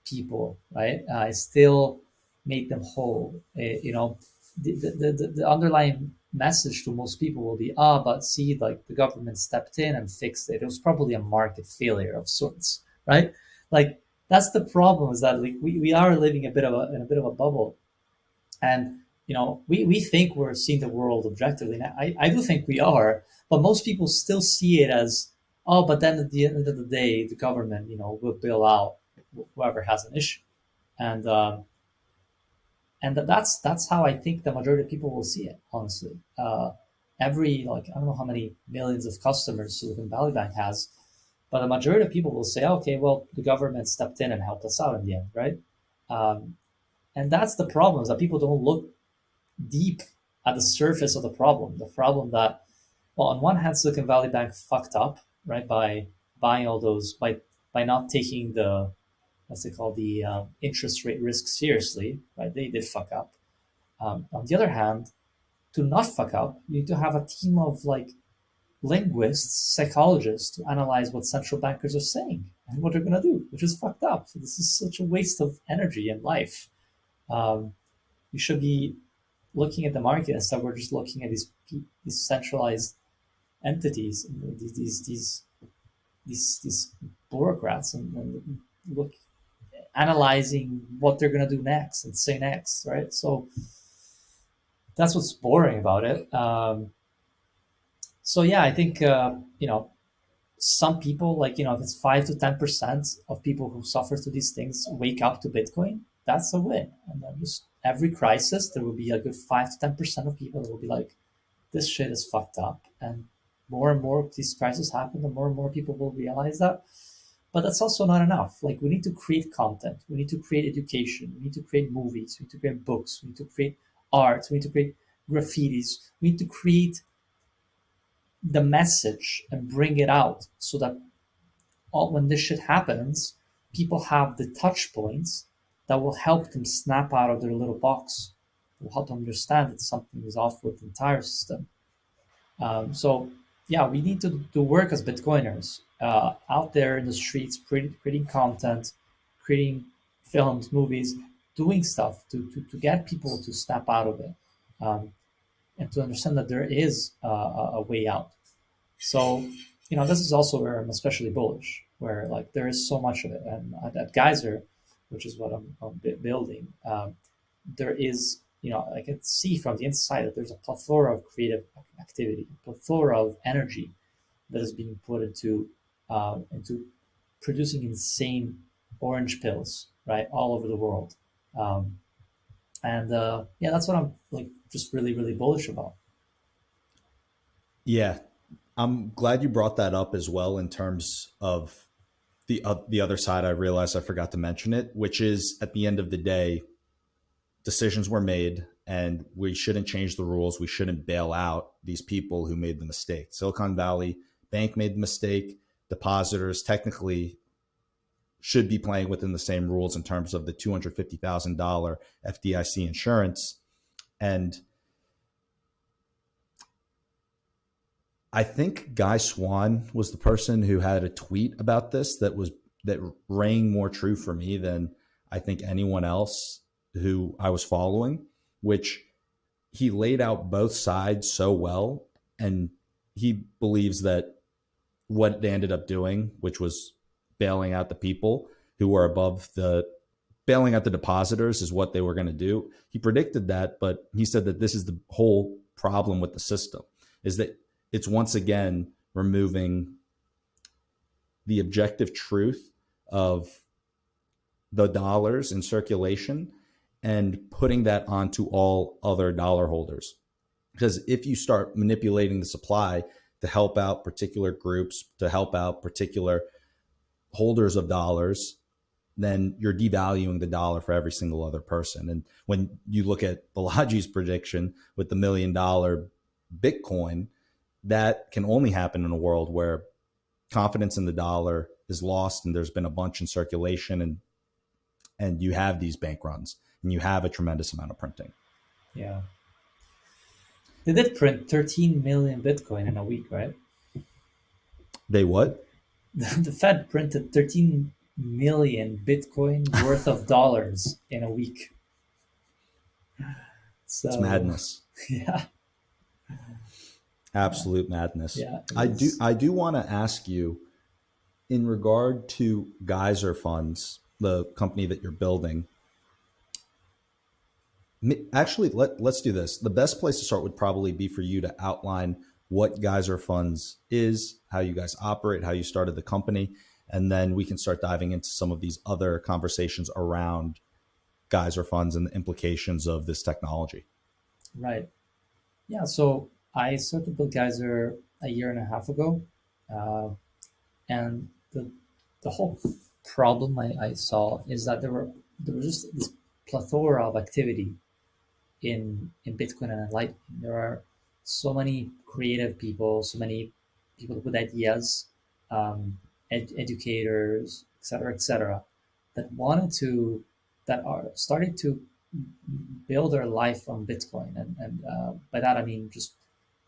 people, right? It still made them whole. The underlying message to most people will be, but see, like the government stepped in and fixed it. It was probably a market failure of sorts, right? Like that's the problem, is that like we are living in a bit of a bubble, and we think we're seeing the world objectively. And I do think we are, but most people still see it as, but then at the end of the day, the government, will bail out whoever has an issue, and that's how I think the majority of people will see it. Honestly, every, like, I don't know how many millions of customers Silicon Valley Bank has, but the majority of people will say, okay, well, the government stepped in and helped us out in the end, right? Um, and that's the problem, is that people don't look deep at the surface of the problem. The problem that, well, on one hand, Silicon Valley Bank fucked up, right, by buying all those, by not taking the, what's it called, the interest rate risk seriously, right? They did fuck up. On the other hand, to not fuck up, you need to have a team of like linguists, psychologists to analyze what central bankers are saying and what they're going to do, which is fucked up. So this is such a waste of energy and life. Um, you should be looking at the market instead. We're just looking at these centralized entities, these bureaucrats, and look analyzing what they're going to do next and say next, right? So that's what's boring about it. So yeah, I think some people, like, if it's 5 to 10% of people who suffer to these things wake up to Bitcoin, that's a win. And then just every crisis, there will be a good 5 to 10% of people that will be like, this shit is fucked up. And more of these crises happen, the more and more people will realize that. But that's also not enough. Like, we need to create content, we need to create education, we need to create movies, we need to create books, we need to create art, we need to create graffitis, we need to create the message and bring it out, so that when this shit happens, people have the touch points that will help them snap out of their little box, will help them understand that something is off with the entire system. So yeah, we need to work as Bitcoiners, out there in the streets, creating content, creating films, movies, doing stuff to get people to snap out of it, and to understand that there is a way out. So, this is also where I'm especially bullish, where like there is so much of it, and at Geyser, which is what I'm building, there is, I can see from the inside that there's a plethora of creative activity, a plethora of energy that is being put into producing insane orange pills, right, all over the world. Um, and yeah, that's what I'm like just really really bullish about. Yeah, I'm glad you brought that up as well in terms of the other side. I realized I forgot to mention it, which is at the end of the day, decisions were made, and we shouldn't change the rules. We shouldn't bail out these people who made the mistake. Silicon Valley Bank made the mistake. Depositors technically should be playing within the same rules in terms of the $250,000 FDIC insurance. And I think Guy Swan was the person who had a tweet about this that rang more true for me than I think anyone else who I was following, which he laid out both sides so well. And he believes that what they ended up doing, which was bailing out the people who were above the bailing out the depositors, is what they were going to do. He predicted that, but he said that this is the whole problem with the system, is that it's once again removing the objective truth of the dollars in circulation and putting that onto all other dollar holders. Because if you start manipulating the supply to help out particular groups, to help out particular holders of dollars, then you're devaluing the dollar for every single other person. And when you look at Balaji's prediction with the $1 million Bitcoin, that can only happen in a world where confidence in the dollar is lost and there's been a bunch in circulation, and you have these bank runs and you have a tremendous amount of printing. Yeah, they did print 13 million Bitcoin in a week, right? They what? the Fed printed 13 million Bitcoin worth of dollars in a week. It's So madness. yeah, Absolute madness. yeah, it I do is. I do want to ask you in regard to Geyser Funds, the company that you're building. Actually, let's do this. The best place to start would probably be for you to outline what Geyser Funds is, how you guys operate, how you started the company, and then we can start diving into some of these other conversations around Geyser Funds and the implications of this technology. Right. Yeah. So I started Bill Geyser a year and a half ago, uh, and the whole problem I saw is that there was just this plethora of activity in Bitcoin and Lightning. There are so many creative people, so many people with ideas, educators, et cetera, that wanted to, that are starting to build their life on Bitcoin, and by that I mean just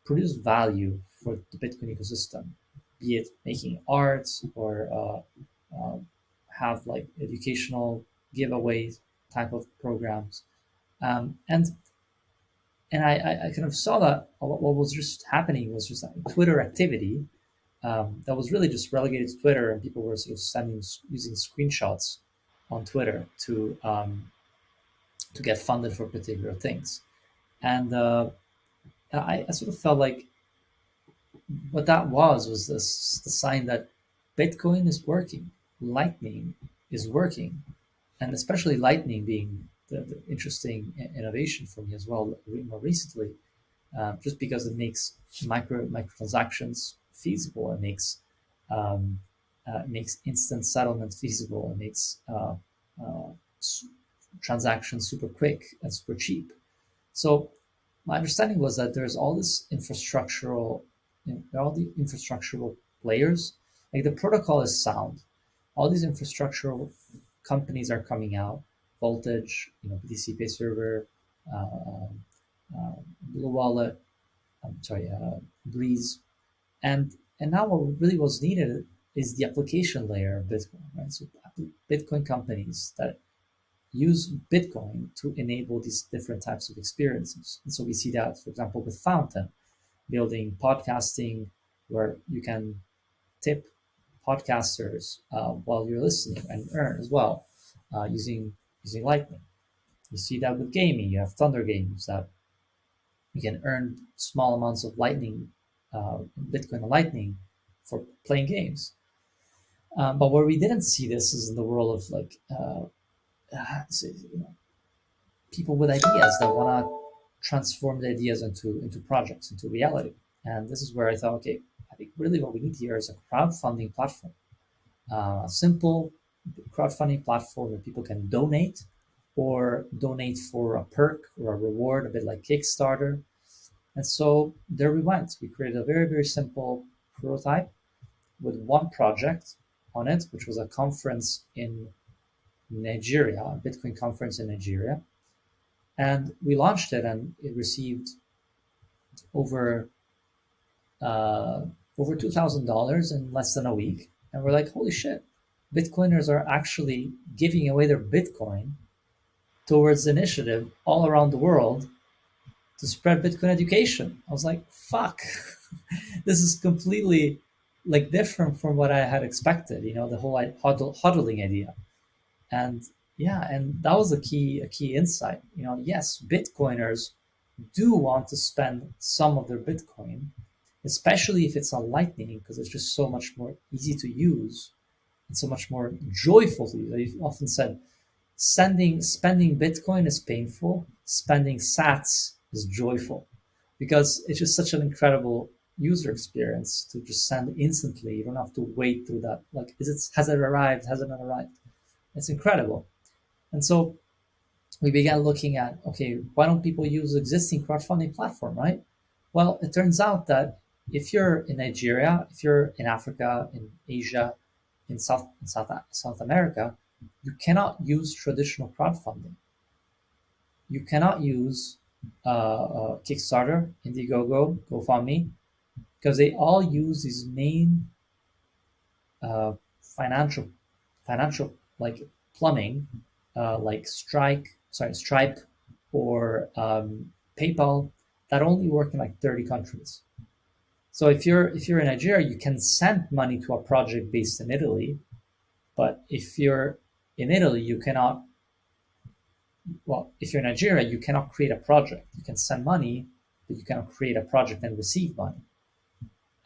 produce value for the Bitcoin ecosystem, be it making art or have like educational giveaways type of programs. And I kind of saw that what was just happening was just like Twitter activity that was really just relegated to Twitter, and people were sort of using screenshots on Twitter to get funded for particular things. And I sort of felt like what that was this the sign that Bitcoin is working, Lightning is working, and especially Lightning being the interesting innovation for me as well more recently, just because it makes microtransactions feasible. It makes instant settlement feasible. It makes uh, transactions super quick and super cheap. So my understanding was that there's all this all the infrastructural players. Like the protocol is sound. All these infrastructural companies are coming out. Voltage, DCP server, uh, uh, Blue Wallet, I'm sorry, Breeze, and now what really was needed is the application layer of Bitcoin, right? So Bitcoin companies that use Bitcoin to enable these different types of experiences. And so we see that, for example, with Fountain, building podcasting where you can tip podcasters while you're listening and earn as well using Lightning. You see that with gaming. You have Thunder Games that you can earn small amounts of Lightning, Bitcoin and Lightning for playing games. But where we didn't see this is in the world of like people with ideas that want to transform the ideas into projects, into reality. And this is where I thought, okay, I think really what we need here is a crowdfunding platform, a simple crowdfunding platform where people can donate or donate for a perk or a reward, a bit like Kickstarter. And so there we went. We created a very, very simple prototype with one project on it, which was a conference in Nigeria, a Bitcoin conference in Nigeria. And we launched it, and it received over uh, over $2,000 in less than a week. And we're like, holy shit, Bitcoiners are actually giving away their Bitcoin towards the initiative all around the world to spread Bitcoin education. I was like, fuck, this is completely like different from what I had expected. The whole hodling idea, and yeah, and that was a key insight. Yes, Bitcoiners do want to spend some of their Bitcoin, especially if it's on Lightning, because it's just so much more easy to use and so much more joyful to use. I've often said spending Bitcoin is painful, spending Sats is joyful, because it's just such an incredible user experience to just send instantly. You don't have to wait through that. Like, has it arrived? Has it not arrived? It's incredible. And so we began looking at, okay, why don't people use existing crowdfunding platform, right? Well, it turns out that if you're in Nigeria, if you're in Africa, in Asia, in South America, you cannot use traditional crowdfunding. You cannot use Kickstarter, Indiegogo, GoFundMe, because they all use these main financial financial like plumbing, like Stripe, or PayPal, that only work in like 30 countries. So if you're in Nigeria, you can send money to a project based in Italy, but if you're in Italy, you cannot. Well, if you're in Nigeria, you cannot create a project. You can send money, but you cannot create a project and receive money,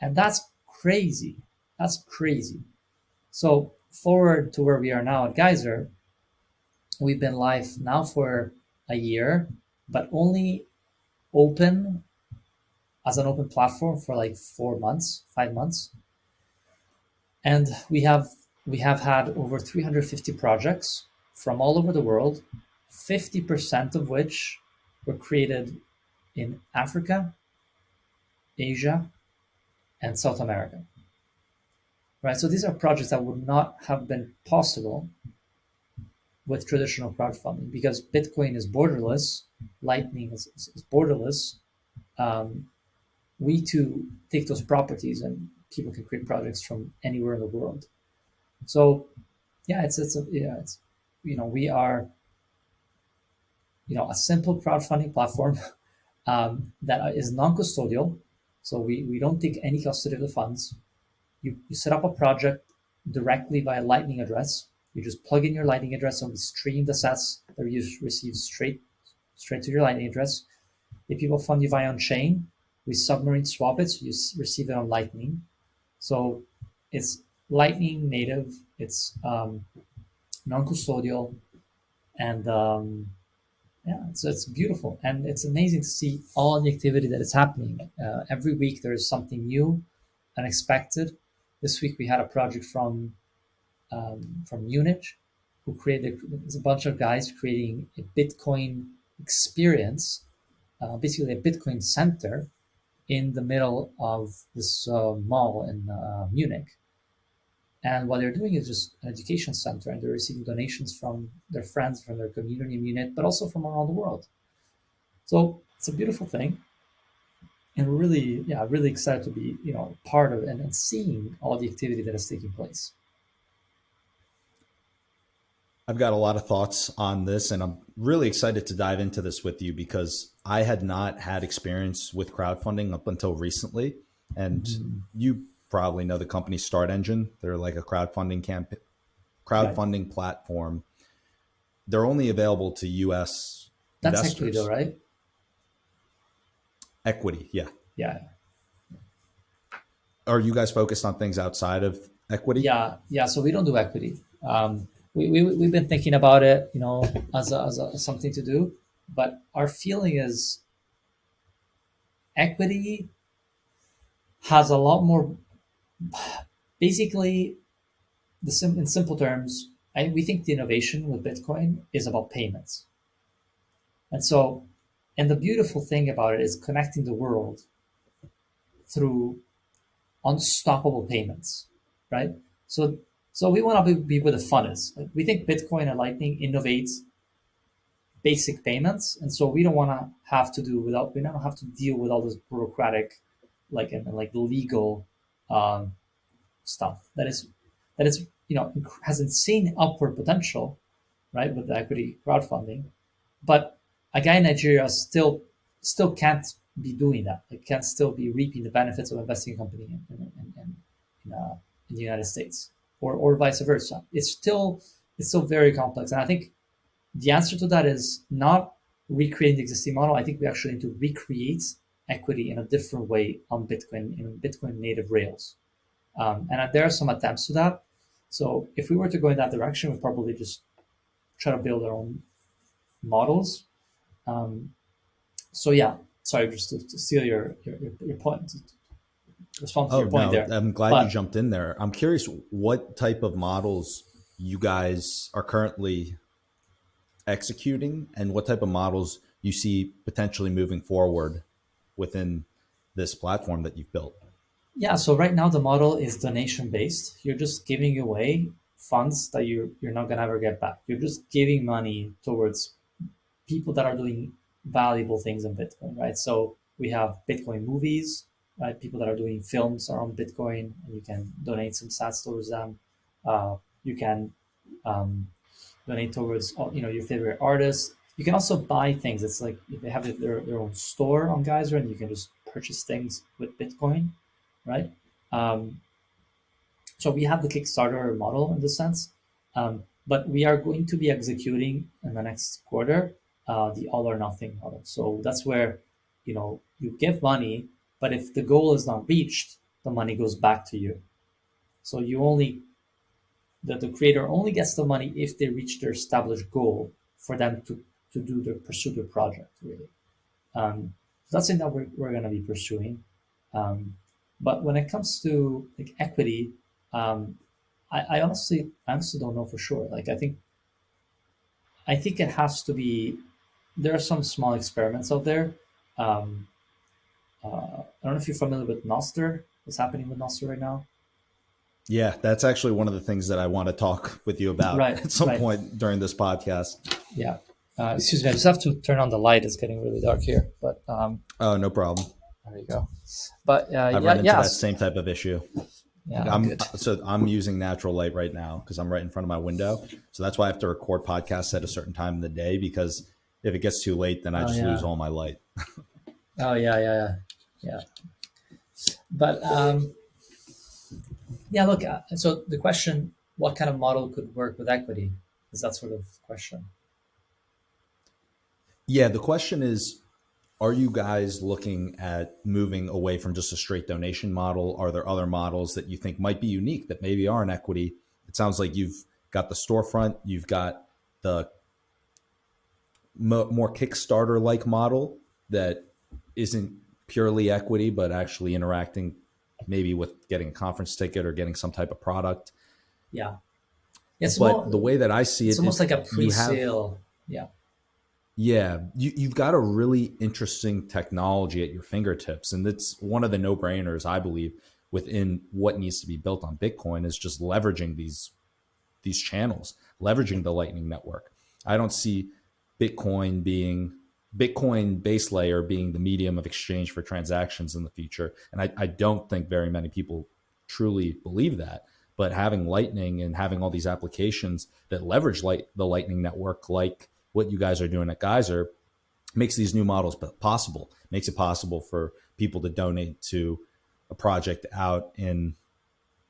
and that's crazy. That's crazy. So forward to where we are now at Geyser, we've been live now for a year, but only open as an open platform for like 4 months, 5 months, and we have had over 350 projects from all over the world, 50% of which were created in Africa, Asia, and South America. Right, so these are projects that would not have been possible with traditional crowdfunding because Bitcoin is borderless, Lightning is borderless. Um, we too take those properties and people can create projects from anywhere in the world. So yeah, it's we are a simple crowdfunding platform that is non-custodial. So we don't take any custody of the funds. You set up a project directly via Lightning address. You just plug in your Lightning address and we stream the sats that you receive straight to your Lightning address. If people fund you via on chain, we submarine swap it, so you receive it on Lightning. So it's Lightning native, it's non-custodial, and yeah, so it's beautiful and it's amazing to see all the activity that is happening. Every week there is something new, unexpected. This week we had a project from Munich, who created there's a bunch of guys creating a Bitcoin experience, basically a Bitcoin center in the middle of this mall in Munich. And what they're doing is just an education center, and they're receiving donations from their friends, from their community in Munich, but also from around the world. So it's a beautiful thing, and we're really, yeah, really excited to be, part of it and seeing all the activity that is taking place. I've got a lot of thoughts on this, and I'm really excited to dive into this with you because I had not had experience with crowdfunding up until recently. And Mm-hmm. you probably know the company Start Engine. They're like a Right. crowdfunding platform. They're only available to US That's actually though, investors. right? Equity, yeah. Yeah. Are you guys focused on things outside of equity? Yeah. Yeah. So we don't do equity. We've been thinking about it, as something to do, but our feeling is equity has a lot more. Basically, in simple terms, we think the innovation with Bitcoin is about payments, and so, and the beautiful thing about it is connecting the world through unstoppable payments, right? So, so we want to be where the fun is. Like, we think Bitcoin and Lightning innovates basic payments, and so we don't want to have to do without. We don't have to deal with all this bureaucratic, and like legal um, stuff that is has insane upward potential, right, with the equity crowdfunding. But a guy in Nigeria still can't be doing that. Like, can't still be reaping the benefits of investing in a company in the United States, or vice versa. It's still very complex, and I think the answer to that is not recreating the existing model. I think we actually need to recreate equity in a different way on Bitcoin, in Bitcoin native rails. And there are some attempts to that. So if we were to go in that direction, we'd probably just try to build our own models. Um, so yeah, sorry, just to steal your point, to respond to Oh, your point no, there. I'm glad you But jumped in there. I'm curious what type of models you guys are currently executing and what type of models you see potentially moving forward within this platform that you've built. yeah, so right now the model is donation based. You're just giving away funds that you're not gonna ever get back. You're just giving money towards people that are doing valuable things in Bitcoin, right? So we have Bitcoin movies, right? People that are doing films are on Bitcoin, and you can donate some Sats towards them. You can um, donate towards your favorite artists. You can also buy things. It's like they have their own store on Geyser, and you can just purchase things with Bitcoin, right? Um, so we have the Kickstarter model in this sense, but we are going to be executing in the next quarter the all or nothing model. So that's where you give money, but if the goal is not reached, the money goes back to you. So you only the creator only gets the money if they reach their established goal for them to do their pursue their project really. So that's something that we're going to be pursuing. Um, but when it comes to like equity, um, I honestly don't know for sure. Like I think it has to be. There are some small experiments out there. Um, I don't know if you're familiar with Nostr. What's happening with Nostr right now? Yeah, that's actually one of the things that I want to talk with you about Right, at some right. point during this podcast. Yeah. Excuse me. I just have to turn on the light. It's getting really dark here. But Oh, no problem. there you go. But I've yeah, run into that yes, same type of issue. yeah, good. I'm using natural light right now because I'm right in front of my window. So that's why I have to record podcasts at a certain time in the day, because if it gets too late, then I Oh just lose yeah. all my light. Oh yeah, yeah, yeah, yeah. But yeah, look. So the question: what kind of model could work with equity? Is that sort of question? Yeah, the question is, are you guys looking at moving away from just a straight donation model? Are there other models that you think might be unique that maybe are in equity? It sounds like you've got the storefront, you've got the more Kickstarter like model that isn't purely equity, but actually interacting maybe with getting a conference ticket or getting some type of product. Yeah, it's But more. the way that I see It's it almost is like a you have, pre-sale. Yeah, yeah, you've got a really interesting technology at your fingertips. And it's one of the no brainers, I believe, within what needs to be built on Bitcoin is just leveraging these channels, leveraging the Lightning Network. I don't see Bitcoin being Bitcoin base layer being the medium of exchange for transactions in the future. And I don't think very many people truly believe that. But having Lightning and having all these applications that leverage the Lightning Network, like what you guys are doing at Geyser, makes these new models possible. Makes it possible for people to donate to a project out in,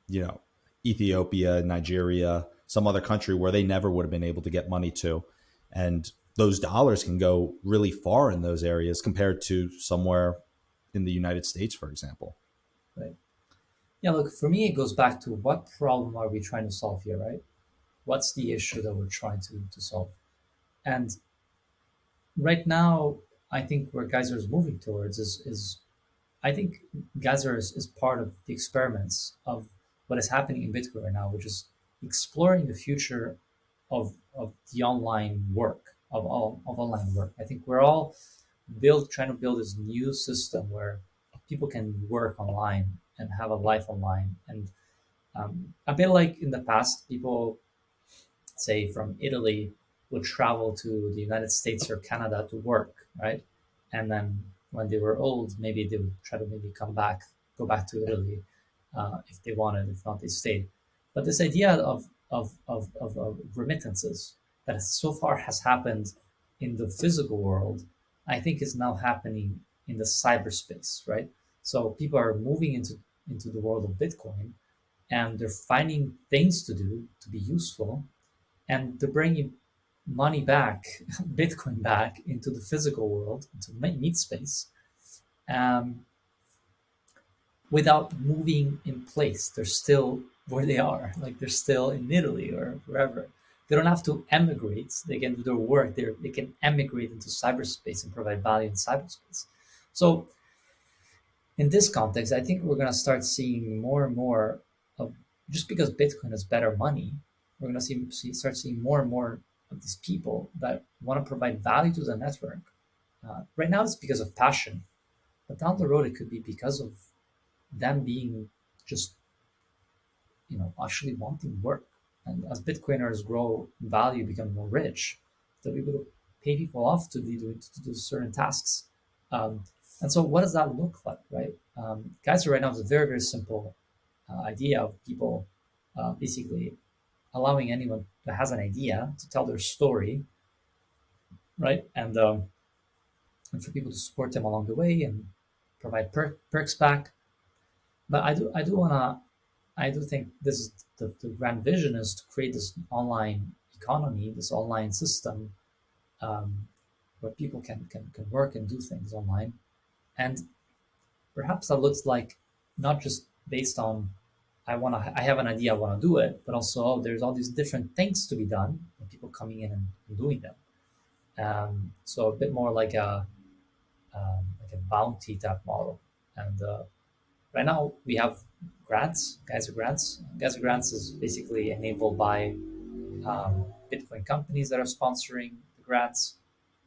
you know, Ethiopia, Nigeria, some other country where they never would have been able to get money to. And those dollars can go really far in those areas compared to somewhere in the United States, for example. right. Yeah, look. For me, it goes back to what problem are we trying to solve here, right? What's the issue that we're trying to solve? And right now, I think where Geyser is moving towards is I think Geyser is part of the experiments of what is happening in Bitcoin right now, which is exploring the future of the online work of online work. I think we're all trying to build this new system where people can work online and have a life online, and a bit like in the past, people say from Italy would travel to the United States or Canada to work, right? And then when they were old, maybe they would try to maybe go back to Italy if they wanted. If not, they stayed. But this idea of remittances that so far has happened in the physical world, I think is now happening in the cyberspace, right? So people are moving into the world of Bitcoin, and they're finding things to do to be useful, and they're bringing money back, Bitcoin back into the physical world, into meat space, um, without moving in place. They're still where they are, like they're still in Italy or wherever. They don't have to emigrate. They can do their work. They can emigrate into cyberspace and provide value in cyberspace. So in this context, I think we're going to start seeing more and more of, just because Bitcoin is better money, we're going to start seeing more and more of these people that want to provide value to the network. Right now, it's because of passion, but down the road, it could be because of them being just, actually wanting work. And as Bitcoiners grow in value, become more rich, they'll be able to pay people off to do certain tasks. Um, And so, what does that look like, right? Geyser right now is a very, very simple idea of people basically allowing anyone that has an idea to tell their story, right? And for people to support them along the way and provide perks back. But I do think this is the grand vision is to create this online economy, this online system um, where people can work and do things online. And perhaps that looks like not just based on I have an idea, I want to do it, but also there's all these different things to be done and people coming in and doing them. So a bit more like a bounty type model. And right now we have grants, Geyser grants. Geyser grants is basically enabled by Bitcoin companies that are sponsoring the grants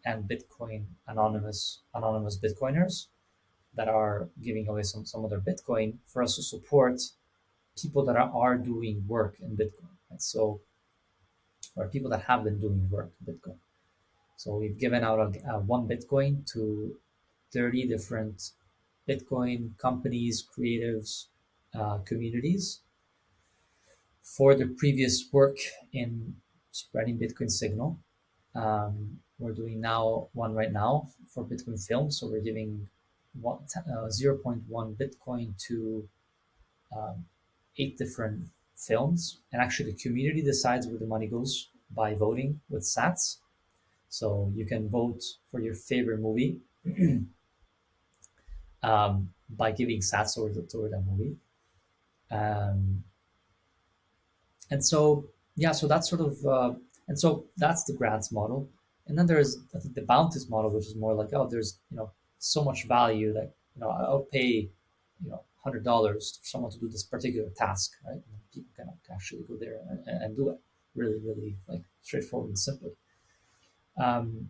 and Bitcoin anonymous Bitcoiners that are giving away some of their Bitcoin for us to support people that are doing work in Bitcoin. Right? So, or people that have been doing work in Bitcoin. So we've given out one Bitcoin to 30 different Bitcoin companies, creatives, communities for the previous work in spreading Bitcoin signal. We're doing now one right now for Bitcoin Film. So we're giving 0.1 Bitcoin to um, 8 different films. And actually, the community decides where the money goes by voting with sats. So you can vote for your favorite movie by giving sats toward that movie. Um, and so, yeah, so that's sort of, and so that's the grants model. And then there's, I think, the bounties model, which is more like, oh, there's, so much value that, I'll pay, $100 for someone to do this particular task, right? And people can actually go there and do it really, really like straightforward and simply. Um,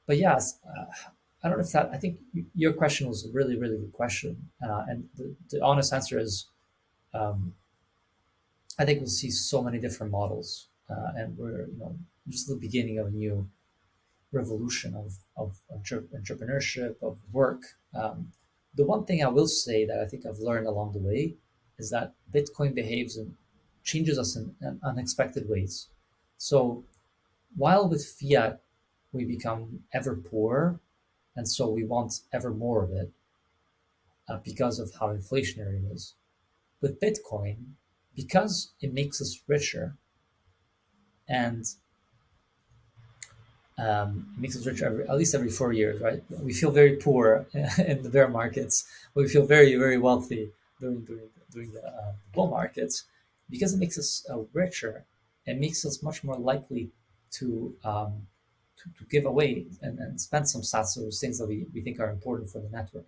but yes, I don't know if that. I think your question was a really, really good question, and the honest answer is, um, I think we'll see so many different models, and we're just the beginning of a new revolution of entrepreneurship of work. The one thing I will say that I think I've learned along the way is that Bitcoin behaves and changes us in unexpected ways. So while with fiat we become ever poorer, and so we want ever more of it because of how inflationary it is. With Bitcoin, because it makes us richer and it makes us richer at least every 4 years, right? We feel very poor in the bear markets, but we feel very, very wealthy during the bull markets because it makes us richer. It makes us much more likely to to give away and spend some sats or things that we think are important for the network.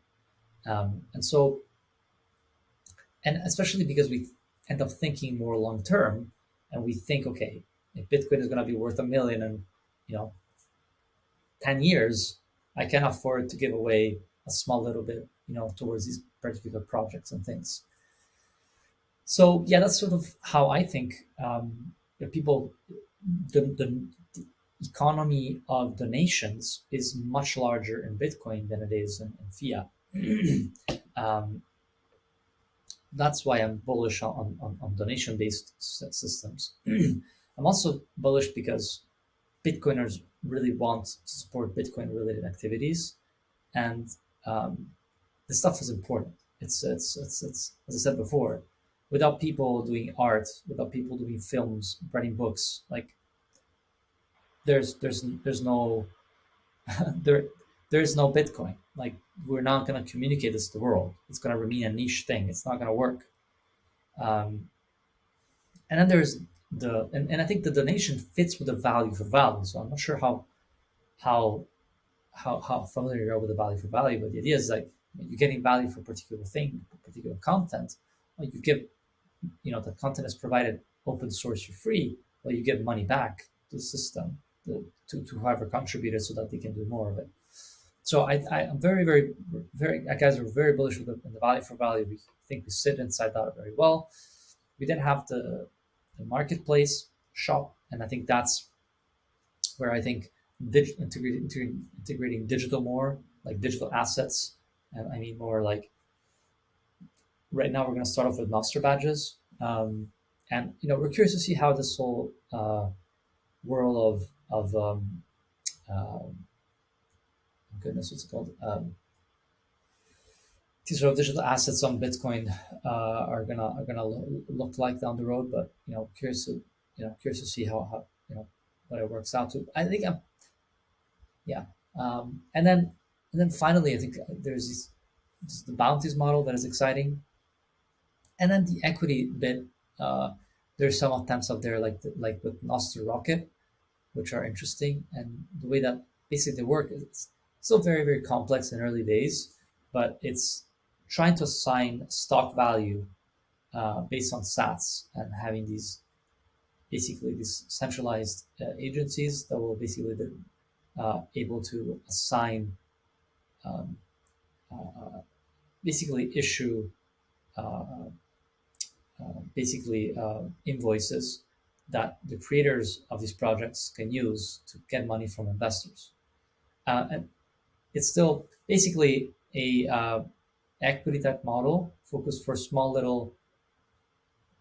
And so, and especially because we end up thinking more long term, and we think, okay, if Bitcoin is going to be worth 1 million in, you know, 10 years, I can afford to give away a small little bit, towards these particular projects and things. So yeah, that's sort of how I think people, the economy of donations is much larger in Bitcoin than it is in fiat. um, that's why I'm bullish on donation based systems. I'm also bullish because Bitcoiners really want to support Bitcoin related activities, and um, this stuff is important. It's as I said before, without people doing art, without people doing films, writing books, like there's no there there's no Bitcoin. Like we're not gonna communicate this to the world. It's gonna remain a niche thing. It's not gonna work. Um, and then there's and I think the donation fits with the value for value. So I'm not sure how how familiar you are with the value for value, but the idea is like you're getting value for a particular thing, particular content. Well, you give, the content is provided open source for free, well, you give money back to the system, to whoever contributed so that they can do more of it. So I'm very, very, very, guys are very bullish with the value for value. We think we sit inside that very well. We then have the marketplace shop, and I think that's where I think integrating digital more like digital assets, and I mean more like right now we're going to start off with Nostr badges, and we're curious to see how this whole world of um, goodness, what's it called? These sort of digital assets on Bitcoin are gonna look like down the road. But curious to see how what it works out to. I think yeah, and then finally I think there's the bounties model that is exciting, and then the equity bit. Uh, there's some attempts out there like with Nostr Rocket, which are interesting, and the way that basically they work is still very very complex in early days, but it's trying to assign stock value based on sats and having these centralized agencies that will basically able to assign um, basically issue uh, basically invoices that the creators of these projects can use to get money from investors. And it's still basically a equity type model focused for small little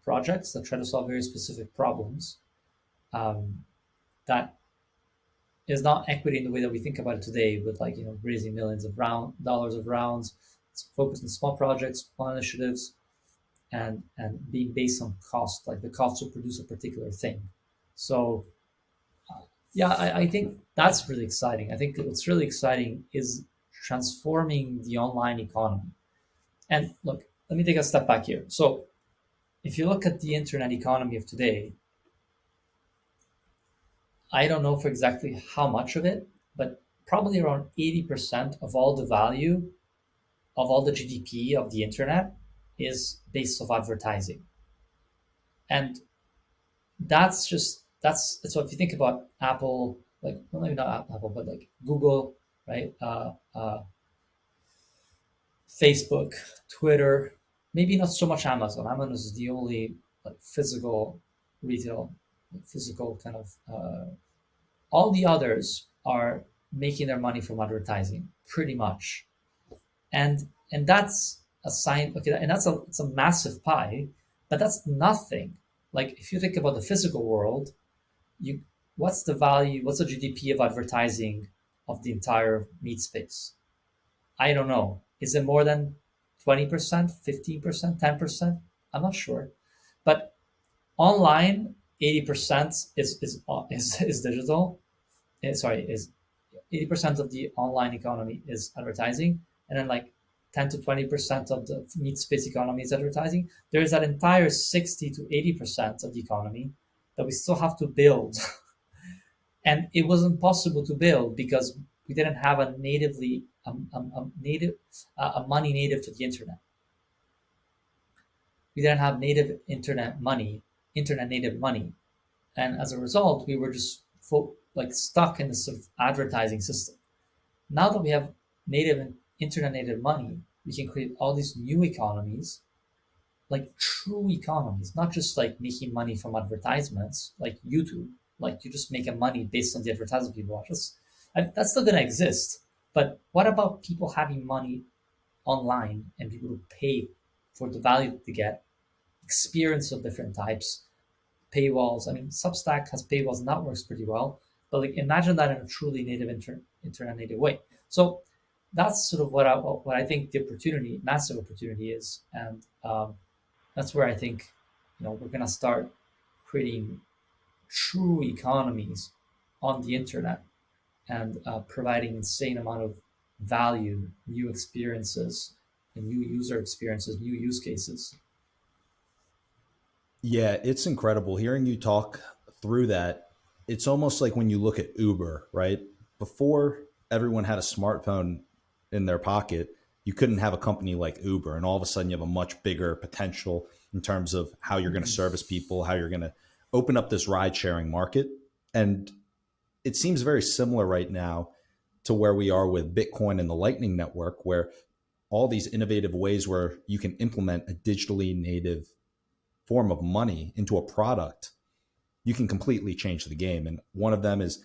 projects that try to solve very specific problems. That is not equity in the way that we think about it today, with like raising millions of dollars of rounds. It's focused on small projects, small initiatives, and being based on cost, like the cost to produce a particular thing. So yeah, I think that's really exciting. I think what's really exciting is transforming the online economy. And look, let me take a step back here. So if you look at the internet economy of today, I don't know for exactly how much of it, but probably around 80% of all the value of all the GDP of the internet is based off advertising. And so if you think about Apple, like well, maybe not Apple, but like Google, right? Facebook, Twitter, maybe not so much Amazon. Amazon is the only like physical retail, like, physical kind of. All the others are making their money from advertising, pretty much, and that's a sign. Okay, and it's a massive pie, but that's nothing. Like if you think about the physical world, you what's the value? What's the GDP of advertising of the entire meat space? I don't know. Is it more than 20%, 15%, 10%? I'm not sure. But online, 80% is digital. Sorry, is 80% of the online economy is advertising, and then like 10 to 20% of the meat space economy is advertising. There is that entire 60 to 80% of the economy that we still have to build. And it was impossible to build because we didn't have a natively native a money native to the internet. We didn't have native internet native money, and as a result, we were just like stuck in this sort of advertising system. Now that we have native internet native money, we can create all these new economies, like true economies, not just like making money from advertisements like YouTube. Like you just make a money based on the advertisement people watch. That's still gonna exist. But what about people having money online and people who pay for the value that they get, experience of different types, paywalls? I mean, Substack has paywalls and that works pretty well. But like imagine that in a truly native internet native way. So that's sort of what I think the opportunity, massive opportunity is, and that's where I think we're gonna start creating true economies on the internet and providing insane amount of value, new experiences, and new user experiences, new use cases. Yeah, it's incredible hearing you talk through that. It's almost like when you look at Uber, right? Before everyone had a smartphone in their pocket, you couldn't have a company like Uber. And all of a sudden, you have a much bigger potential in terms of how you're going to service people, how you're going to open up this ride sharing market. And it seems very similar right now to where we are with Bitcoin and the Lightning Network, where all these innovative ways where you can implement a digitally native form of money into a product, you can completely change the game. And one of them is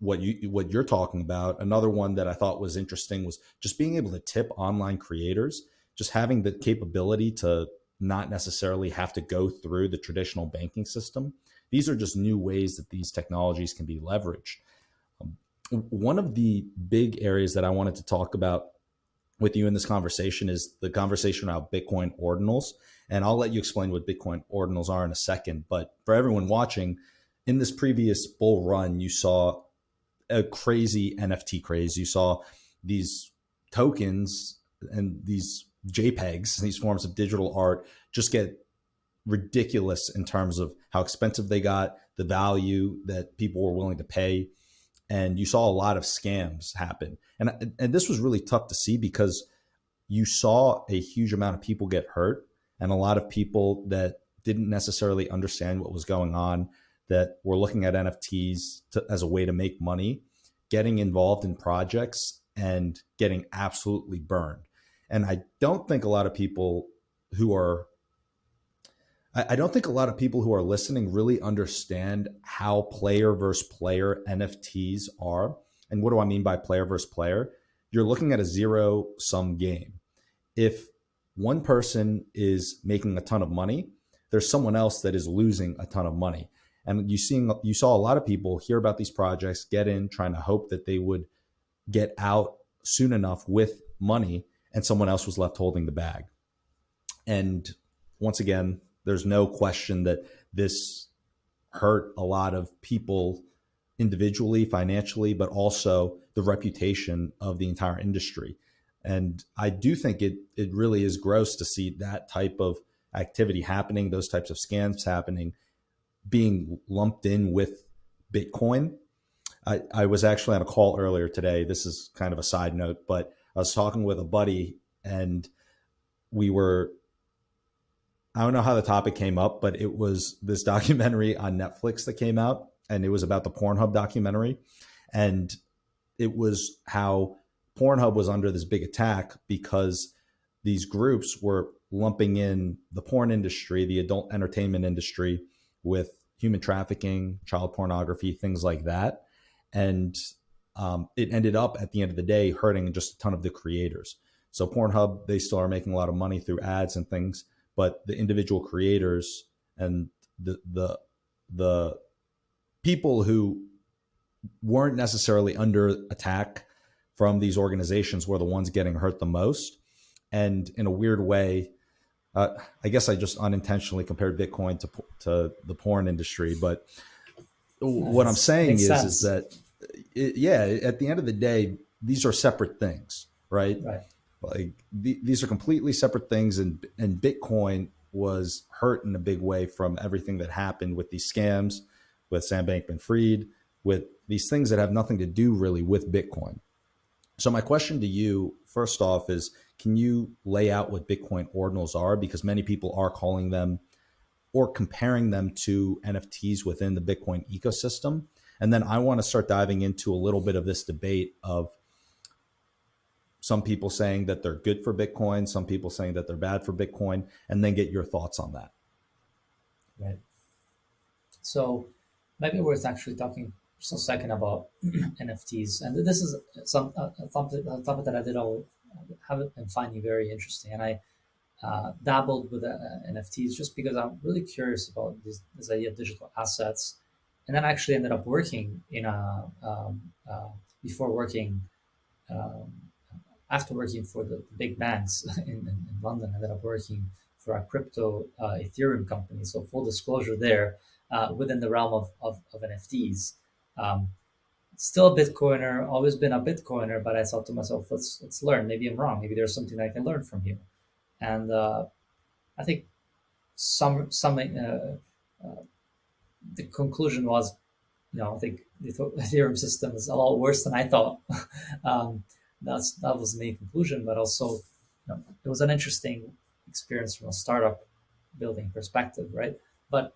what you're talking about. Another one that I thought was interesting was just being able to tip online creators, just having the capability to not necessarily have to go through the traditional banking system. These are just new ways that these technologies can be leveraged. One of the big areas that I wanted to talk about with you in this conversation is the conversation about Bitcoin ordinals. And I'll let you explain what Bitcoin ordinals are in a second. But for everyone watching, in this previous bull run, you saw a crazy NFT craze. You saw these tokens and these JPEGs, these forms of digital art, just get ridiculous in terms of how expensive they got, the value that people were willing to pay. And you saw a lot of scams happen. And this was really tough to see because you saw a huge amount of people get hurt and a lot of people that didn't necessarily understand what was going on, that were looking at NFTs as a way to make money, getting involved in projects and getting absolutely burned. And I don't think a lot of people who are listening really understand how player versus player NFTs are. And what do I mean by player versus player? You're looking at a zero sum game. If one person is making a ton of money, there's someone else that is losing a ton of money. And you saw a lot of people hear about these projects, get in, trying to hope that they would get out soon enough with money, and someone else was left holding the bag. And once again, there's no question that this hurt a lot of people individually, financially, but also the reputation of the entire industry. And I do think it really is gross to see that type of activity happening, those types of scams happening, being lumped in with Bitcoin. I was actually on a call earlier today. This is kind of a side note, but I was talking with a buddy and we were, I don't know how the topic came up, but it was this documentary on Netflix that came out, and it was about the Pornhub documentary. And it was how Pornhub was under this big attack because these groups were lumping in the porn industry, the adult entertainment industry, with human trafficking, child pornography, things like that. And it ended up at the end of the day hurting just a ton of the creators. So Pornhub, they still are making a lot of money through ads and things, but the individual creators and the people who weren't necessarily under attack from these organizations were the ones getting hurt the most. And in a weird way, I guess I just unintentionally compared Bitcoin to the porn industry. But what I'm saying is that, at the end of the day, these are separate things, right? Right. Like these are completely separate things, and Bitcoin was hurt in a big way from everything that happened with these scams, with Sam Bankman-Fried, with these things that have nothing to do really with Bitcoin. So my question to you, first off, is can you lay out what Bitcoin ordinals are? Because many people are calling them or comparing them to NFTs within the Bitcoin ecosystem. And then I want to start diving into a little bit of this debate of some people saying that they're good for Bitcoin, some people saying that they're bad for Bitcoin, and then get your thoughts on that. Right. So maybe worth actually talking just a second about NFTs. And this is a topic that I did all have it and finding very interesting. And I dabbled with NFTs just because I'm really curious about this idea of digital assets. And then I actually ended up working in before working, um, after working for the big banks in London, I ended up working for a crypto Ethereum company. So full disclosure there, within the realm of NFTs. Um, Still a Bitcoiner, always been a Bitcoiner, but I thought to myself, let's learn. Maybe I'm wrong. Maybe there's something I can learn from here. And I think the conclusion was, I think the Ethereum system is a lot worse than I thought. um, that was the main conclusion, but also, it was an interesting experience from a startup building perspective, right? But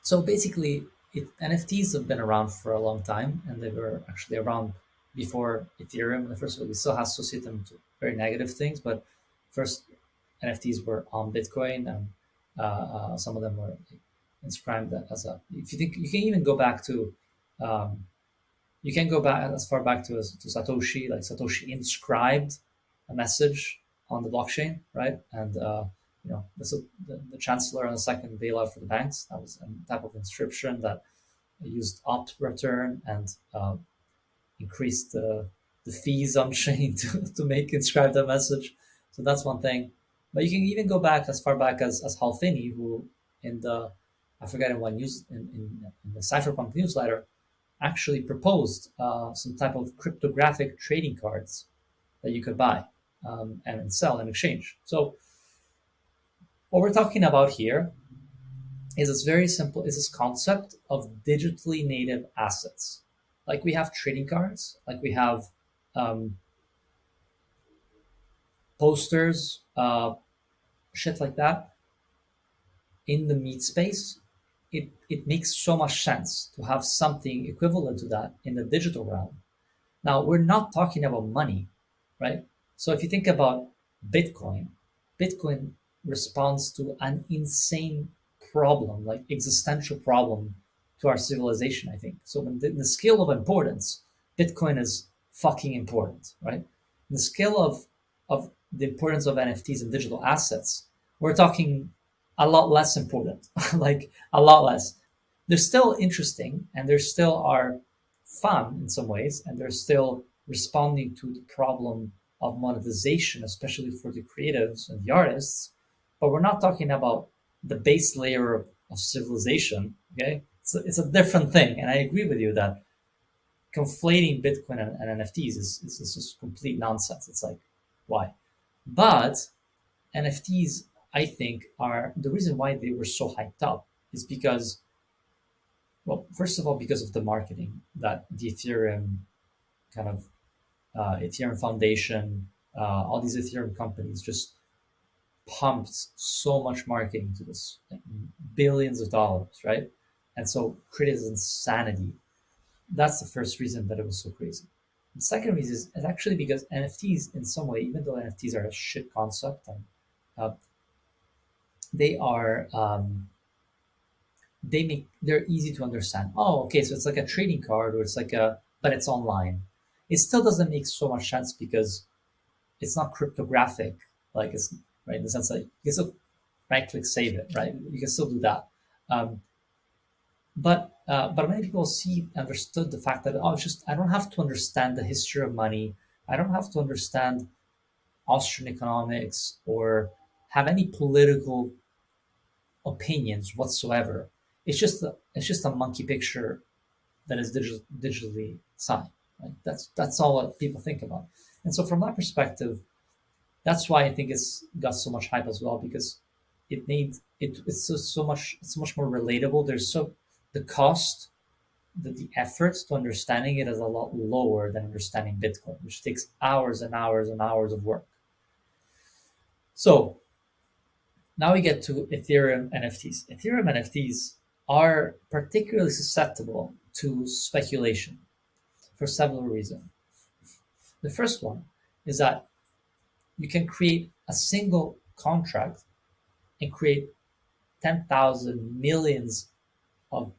so basically, NFTs have been around for a long time, and they were actually around before Ethereum. In the first place, we still associate them to very negative things, but first NFTs were on Bitcoin, and some of them were inscribed as a. If you think, you can even go back to You can go back as far back to Satoshi. Like Satoshi inscribed a message on the blockchain, right? And the chancellor on the second bailout for the banks, that was a type of inscription that used opt return and increased the fees on chain to make inscribe that message. So that's one thing. But you can even go back as far back as Hal Finney, who in the I forget in what news in the Cypherpunk newsletter actually proposed some type of cryptographic trading cards that you could buy and sell in exchange. So what we're talking about here is this very simple is this concept of digitally native assets. Like we have trading cards, like we have um, posters, shit like that in the meat space. It makes so much sense to have something equivalent to that in the digital realm. Now, we're not talking about money, right? So if you think about Bitcoin, Bitcoin responds to an insane problem, like existential problem to our civilization, I think. So in the scale of importance, Bitcoin is fucking important, right? In the scale of the importance of NFTs and digital assets, we're talking a lot less important, like a lot less. They're still interesting and they still are fun in some ways, and they're still responding to the problem of monetization, especially for the creatives and the artists. But we're not talking about the base layer of civilization. Okay, it's a different thing, and I agree with you that conflating Bitcoin and NFTs is just complete nonsense. It's like, why? But NFTs, I think, are the reason why they were so hyped up is because, well, first of all, because of the marketing that the Ethereum kind of Ethereum Foundation, all these Ethereum companies just pumped so much marketing to this, like billions of dollars, right? And so created insanity. That's the first reason that it was so crazy. The second reason is actually because NFTs, in some way, even though NFTs are a shit concept, and uh, they are they're easy to understand. Oh, okay, so it's like a trading card, or it's like but it's online. It still doesn't make so much sense because it's not cryptographic, like it's right in the sense that you can still right click save it, right? You can still do that. Um, but many people see understood the fact that oh, it's just I don't have to understand the history of money. I don't have to understand Austrian economics or have any political opinions whatsoever. It's just a monkey picture that is digitally signed. Right? That's all what people think about. And so from that perspective, that's why I think it's got so much hype as well because it's so much more relatable. There's so the cost, the effort to understanding it is a lot lower than understanding Bitcoin, which takes hours and hours and hours of work. So now we get to Ethereum NFTs. Ethereum NFTs are particularly susceptible to speculation for several reasons. The first one is that you can create a single contract and create 10,000 millions of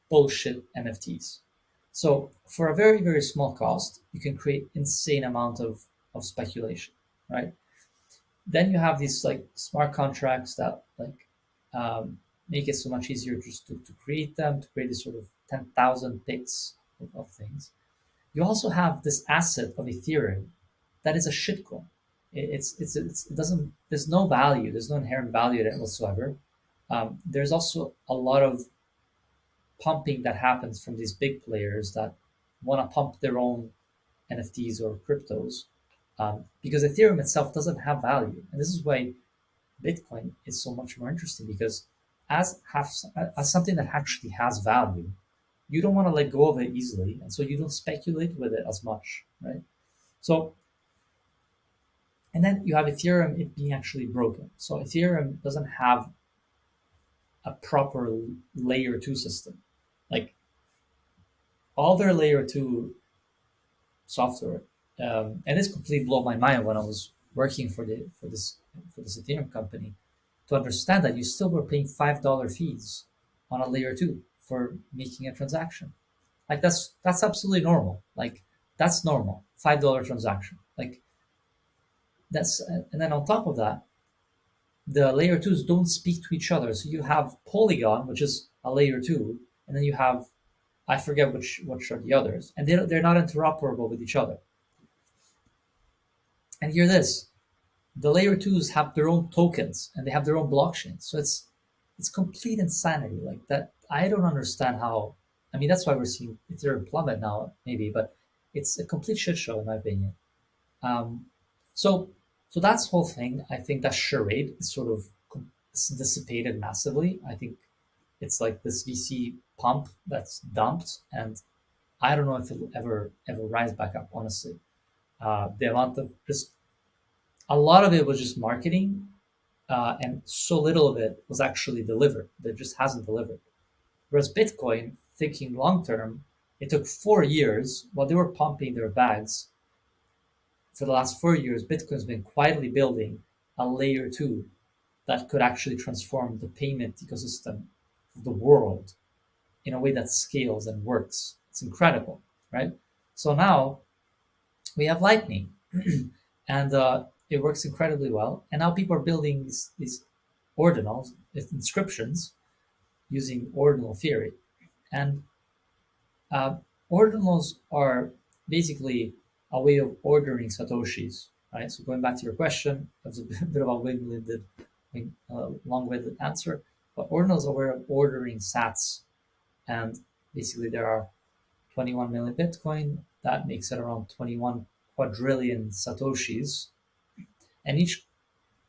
bullshit NFTs. So for a very, very small cost, you can create insane amount of speculation, right? Then you have these like smart contracts that like make it so much easier just to create them, to create this sort of 10,000 picks of things. You also have this asset of Ethereum that is a shitcoin. It doesn't, there's no value, there's no inherent value in it whatsoever. There's also a lot of pumping that happens from these big players that want to pump their own NFTs or cryptos because Ethereum itself doesn't have value. And this is why Bitcoin is so much more interesting because as something that actually has value, you don't want to let go of it easily, and so you don't speculate with it as much, right? So, and then you have Ethereum it being actually broken. So Ethereum doesn't have a proper layer two system. Like all their layer two software, and this completely blew my mind when I was working for this Ethereum company to understand that you still were paying $5 fees on a layer two for making a transaction. Like that's absolutely normal. Like that's normal. $5 transaction. Like that's and then on top of that, the layer twos don't speak to each other. So you have Polygon, which is a layer two, and then you have I forget which are the others, and they're not interoperable with each other. And hear this: the layer twos have their own tokens and they have their own blockchains. So it's complete insanity. Like that, I don't understand how. I mean, that's why we're seeing Ethereum plummet now, maybe, but it's a complete shit show in my opinion. Um, so so that's the whole thing. I think that charade is sort of dissipated massively. I think it's like this VC pump that's dumped, and I don't know if it'll ever rise back up. Honestly, the amount of just a lot of it was just marketing, and so little of it was actually delivered. That just hasn't delivered. Whereas Bitcoin, thinking long term, it took 4 years while they were pumping their bags. For the last 4 years, Bitcoin's been quietly building a layer two that could actually transform the payment ecosystem of the world in a way that scales and works. It's incredible, right? So now we have Lightning, and it works incredibly well. And now people are building these ordinals, inscriptions, using ordinal theory. And uh, ordinals are basically a way of ordering satoshis, right? So going back to your question, that's a bit of a winded, long-winded answer. But ordinals are a way of ordering sats, and basically there are 21 million Bitcoin. That makes it around 21 quadrillion satoshis, and each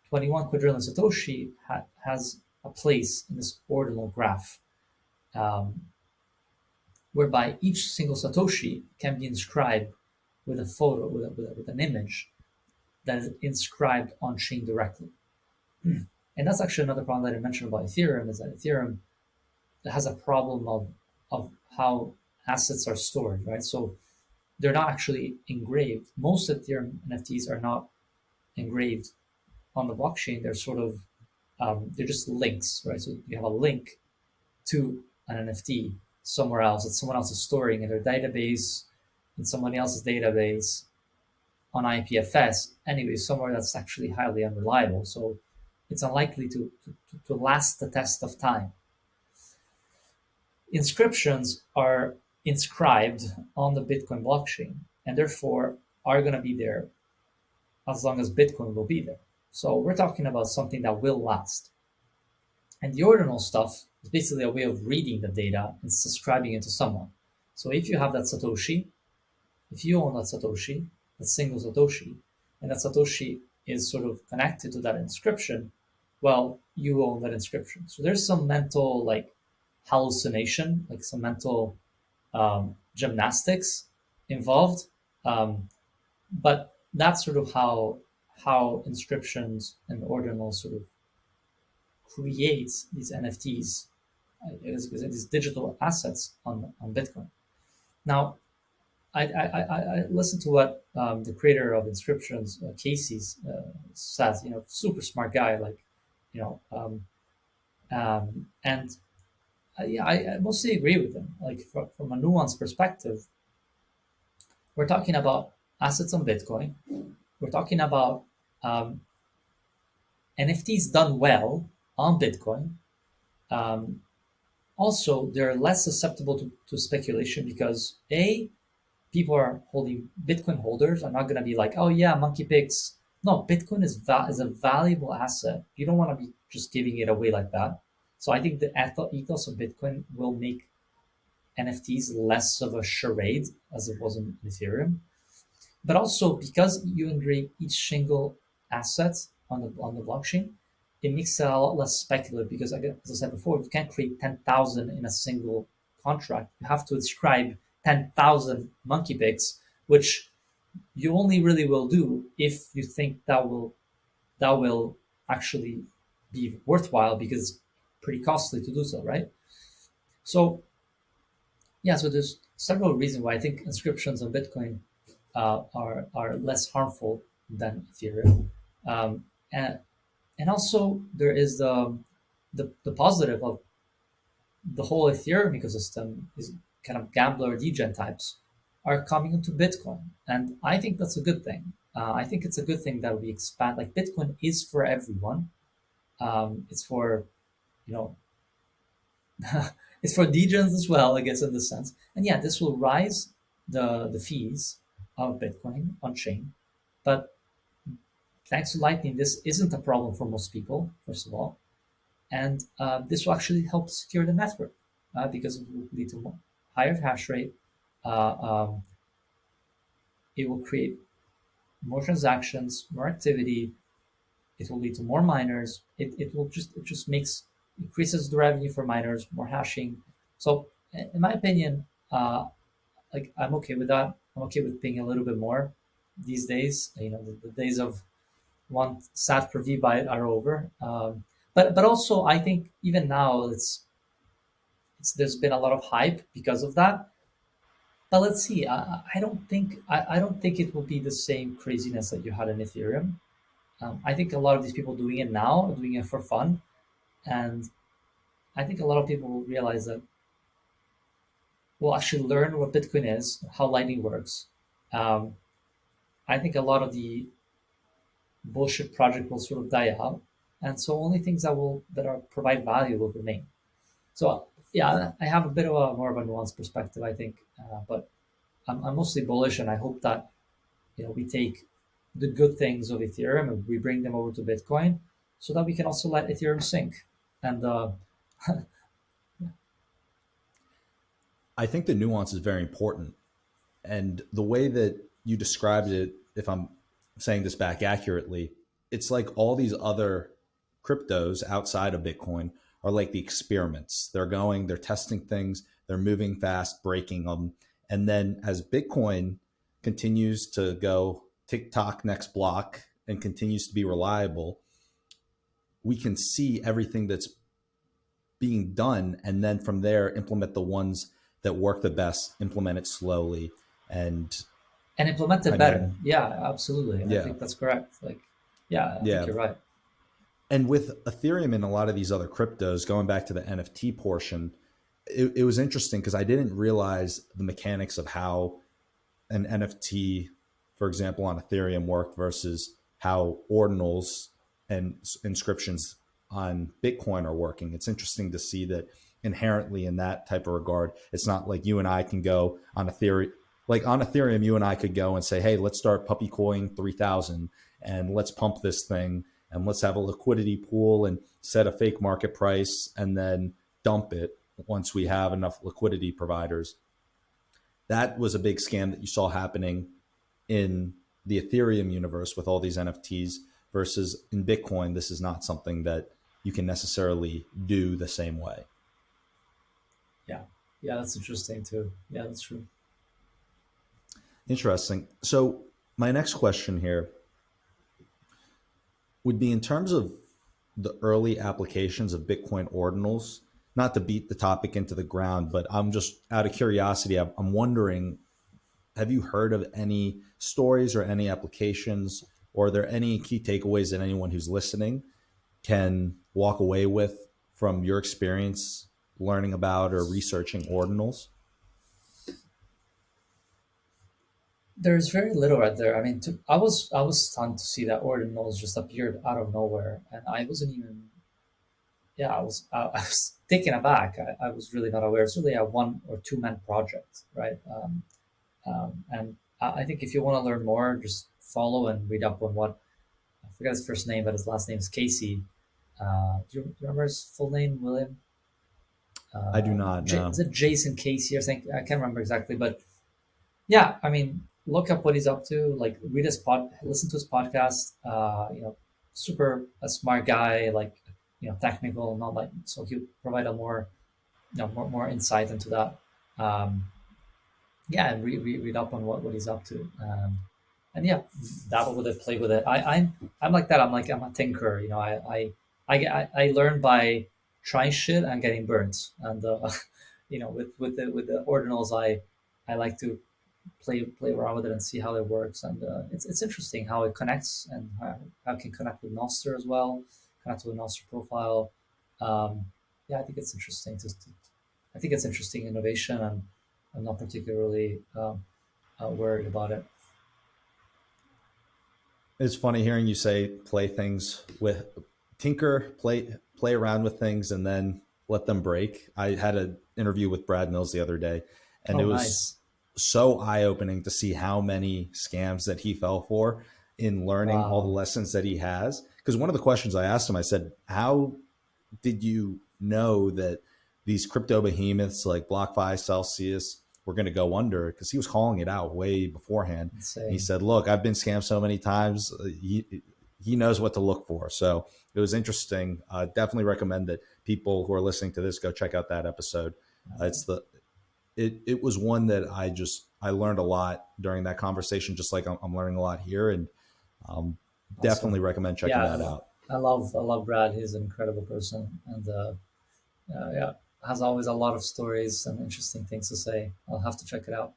21 quadrillion satoshi has a place in this ordinal graph, um, whereby each single satoshi can be inscribed with a photo, with an image that is inscribed on chain directly. And that's actually another problem that I mentioned about Ethereum, is that Ethereum has a problem of how assets are stored, right? So they're not actually engraved. Most Ethereum NFTs are not engraved on the blockchain. They're sort of they're just links, right? So you have a link to an NFT somewhere else that someone else is storing in their database, in someone else's database, on IPFS. Anyway, somewhere that's actually highly unreliable. So it's unlikely to last the test of time. Inscriptions are inscribed on the Bitcoin blockchain and therefore are going to be there as long as Bitcoin will be there. So we're talking about something that will last. And the ordinal stuff is basically a way of reading the data and subscribing it to someone. So if you have that Satoshi, if you own that Satoshi, that single Satoshi, and that Satoshi is sort of connected to that inscription, well, you own that inscription. So there's some mental like hallucination, like some mental gymnastics involved. Um, but that's sort of how inscriptions and ordinals sort of creates these NFTs, these digital assets on Bitcoin. Now, I listened to what the creator of inscriptions, Casey's, says. Super smart guy, like, and yeah, I mostly agree with him. Like from a nuanced perspective, we're talking about assets on Bitcoin. We're talking about um, NFTs done well on Bitcoin. Um, Also, they're less susceptible to speculation because people are holding Bitcoin holders are not going to be like, oh yeah, monkey pigs. No, Bitcoin is a valuable asset. You don't want to be just giving it away like that. So I think the ethos of Bitcoin will make NFTs less of a charade as it was in Ethereum. But also because you engrave each single asset on the blockchain, it makes it a lot less speculative because, again, as I said before, you can't create 10,000 in a single contract. You have to inscribe 10,000 monkey pigs, which you only really will do if you think that will actually be worthwhile because it's pretty costly to do so, right? So yeah, so there's several reasons why I think inscriptions on Bitcoin are less harmful than Ethereum, um, and and also there is the positive of the whole Ethereum ecosystem is kind of gambler degen types are coming into Bitcoin, and I think that's a good thing. I think it's a good thing that we expand. Like Bitcoin is for everyone. It's for you know it's for degens as well, I guess, in this sense. And yeah, this will rise the fees of Bitcoin on chain, but thanks to Lightning, this isn't a problem for most people. First of all, and this will actually help secure the network because it will lead to more higher hash rate. Uh, um, it will create more transactions, more activity. It will lead to more miners. It just makes increases the revenue for miners, more hashing. So in my opinion, like I'm okay with that. I'm okay with paying a little bit more these days. The days of one sat per V byte are over. But also I think even now it's there's been a lot of hype because of that. But let's see. I don't think it will be the same craziness that you had in Ethereum. I think a lot of these people doing it now are doing it for fun, and I think a lot of people will realize that will actually learn what Bitcoin is, how Lightning works. Um, I think a lot of the bullshit project will sort of die out, and so only things that are provide value will remain. So yeah, I have a bit of a more of a nuanced perspective, I think, but I'm mostly bullish, and I hope that we take the good things of Ethereum and we bring them over to Bitcoin, so that we can also let Ethereum sink. And I think the nuance is very important. And the way that you described it, if I'm saying this back accurately, it's like all these other cryptos outside of Bitcoin are like the experiments. They're testing things, they're moving fast, breaking them. And then as Bitcoin continues to go TikTok next block and continues to be reliable, we can see everything that's being done. And then from there, implement the ones that work the best, implement it slowly. And and implement it I better. mean, Yeah, absolutely. I yeah, think that's correct. Like, yeah, I think yeah. you're right. And with Ethereum and a lot of these other cryptos, going back to the NFT portion, it was interesting because I didn't realize the mechanics of how an NFT, for example, on Ethereum worked versus how ordinals and inscriptions on Bitcoin are working. It's interesting to see that inherently in that type of regard, it's not like you and I can go on Ethereum. Like on Ethereum, you and I could go and say, "Hey, let's start Puppy Coin 3000 and let's pump this thing and let's have a liquidity pool and set a fake market price and then dump it once we have enough liquidity providers." That was a big scam that you saw happening in the Ethereum universe with all these NFTs versus in Bitcoin. This is not something that you can necessarily do the same way. Yeah, yeah, that's interesting too. Yeah, that's true. Interesting. So, my next question here would be in terms of the early applications of Bitcoin ordinals, not to beat the topic into the ground, but I'm just out of curiosity, I'm wondering, have you heard of any stories or any applications, or are there any key takeaways that anyone who's listening can walk away with from your experience learning about or researching ordinals? There's very little out there. I mean, I was stunned to see that ordinals just appeared out of nowhere, and I wasn't even. Yeah, I was taken aback. I was really not aware. It's really a one or two man project, right? And I think if you want to learn more, just follow and read up on what I forget his first name, but his last name is Casey. Do you remember his full name, William? I do not Is know. it Jason Casey or something? I can't remember exactly, but yeah, I mean, look up what he's up to. Like, listen to his podcast. Super a smart guy, like technical, not like so he'll provide a more more insight into that. Um, yeah, and read up on what he's up to. And yeah, dabble with it, play with it. I'm like that. I'm a tinker. I learn by trying shit and getting burnt. And with the ordinals, I like to play around with it and see how it works. And it's interesting how it connects and how it can connect with Nostr as well, connect with Nostr profile. Yeah, I think it's interesting I think it's interesting innovation, and I'm not particularly worried about it. It's funny hearing you say play things with tinker, play around with things, and then let them break. I had an interview with Brad Mills the other day, and Oh, it was nice. so eye opening to see how many scams that he fell for in learning all the Wow. lessons that he has. Because one of the questions I asked him, I said, "How did you know that these crypto behemoths like BlockFi, Celsius were going to go under?" Because he was calling it out way beforehand. And he Insane. said, "Look, I've been scammed so many times. He knows what to look for." So it was interesting. Definitely recommend that people who are listening to this go check out that episode. It's the it was one that I learned a lot during that conversation, just like I'm learning a lot here, and um, definitely Awesome. recommend checking Yeah, that out. I love Brad. He's an incredible person, and yeah, has always a lot of stories and interesting things to say. I'll have to check it out.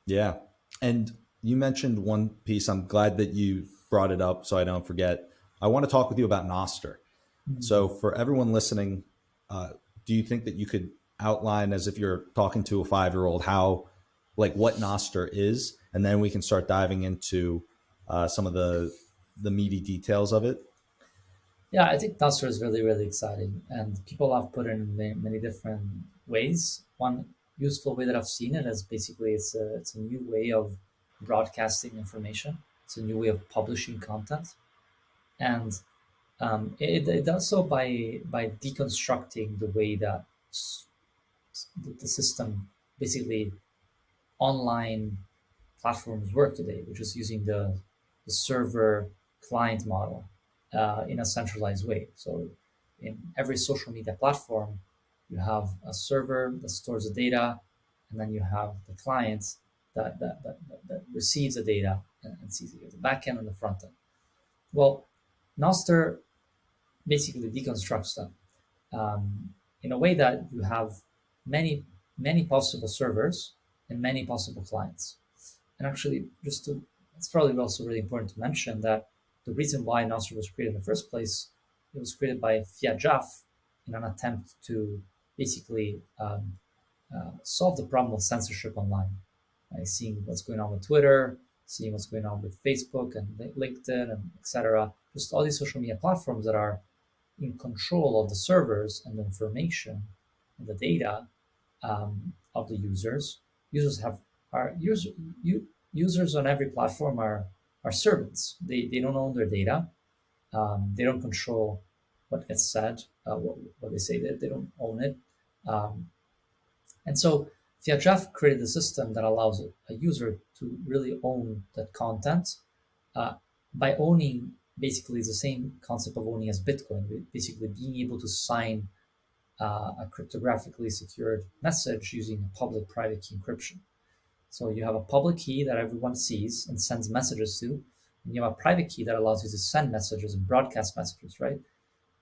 Yeah. And you mentioned one piece. I'm glad that you brought it up so I don't forget. I want to talk with you about Noster. Hmm. So, for everyone listening, do you think that you could outline, as if you're talking to a 5-year-old, how, like, what Noster is? And then we can start diving into some of the meaty details of it. Yeah, I think Duster is really, really exciting, and people have put it in many different ways. One useful way that I've seen it is basically it's a new way of broadcasting information. It's a new way of publishing content, and it does so by deconstructing the way that the system, basically online platforms work today, which is using the server client model in a centralized way. So in every social media platform, you have a server that stores the data, and then you have the client that receives the data and sees it, the back end and the front end. Well, Noster basically deconstructs them in a way that you have many, many possible servers and many possible clients. And actually, it's probably also really important to mention that the reason why Nostr was created in the first place, it was created by Fiat Jaff in an attempt to basically solve the problem of censorship online. Right? Seeing what's going on with Twitter, seeing what's going on with Facebook and LinkedIn and etc. Just all these social media platforms that are in control of the servers and the information and the data of the users. Users have are user, users on every platform are servants. They don't own their data. They don't control what gets said, what they say. They don't own it. Um, and so Fiatjaf created a system that allows a user to really own that content uh, by owning basically the same concept of owning as Bitcoin, basically being able to sign a cryptographically secured message using a public-private key encryption. So you have a public key that everyone sees and sends messages to, and you have a private key that allows you to send messages and broadcast messages, right?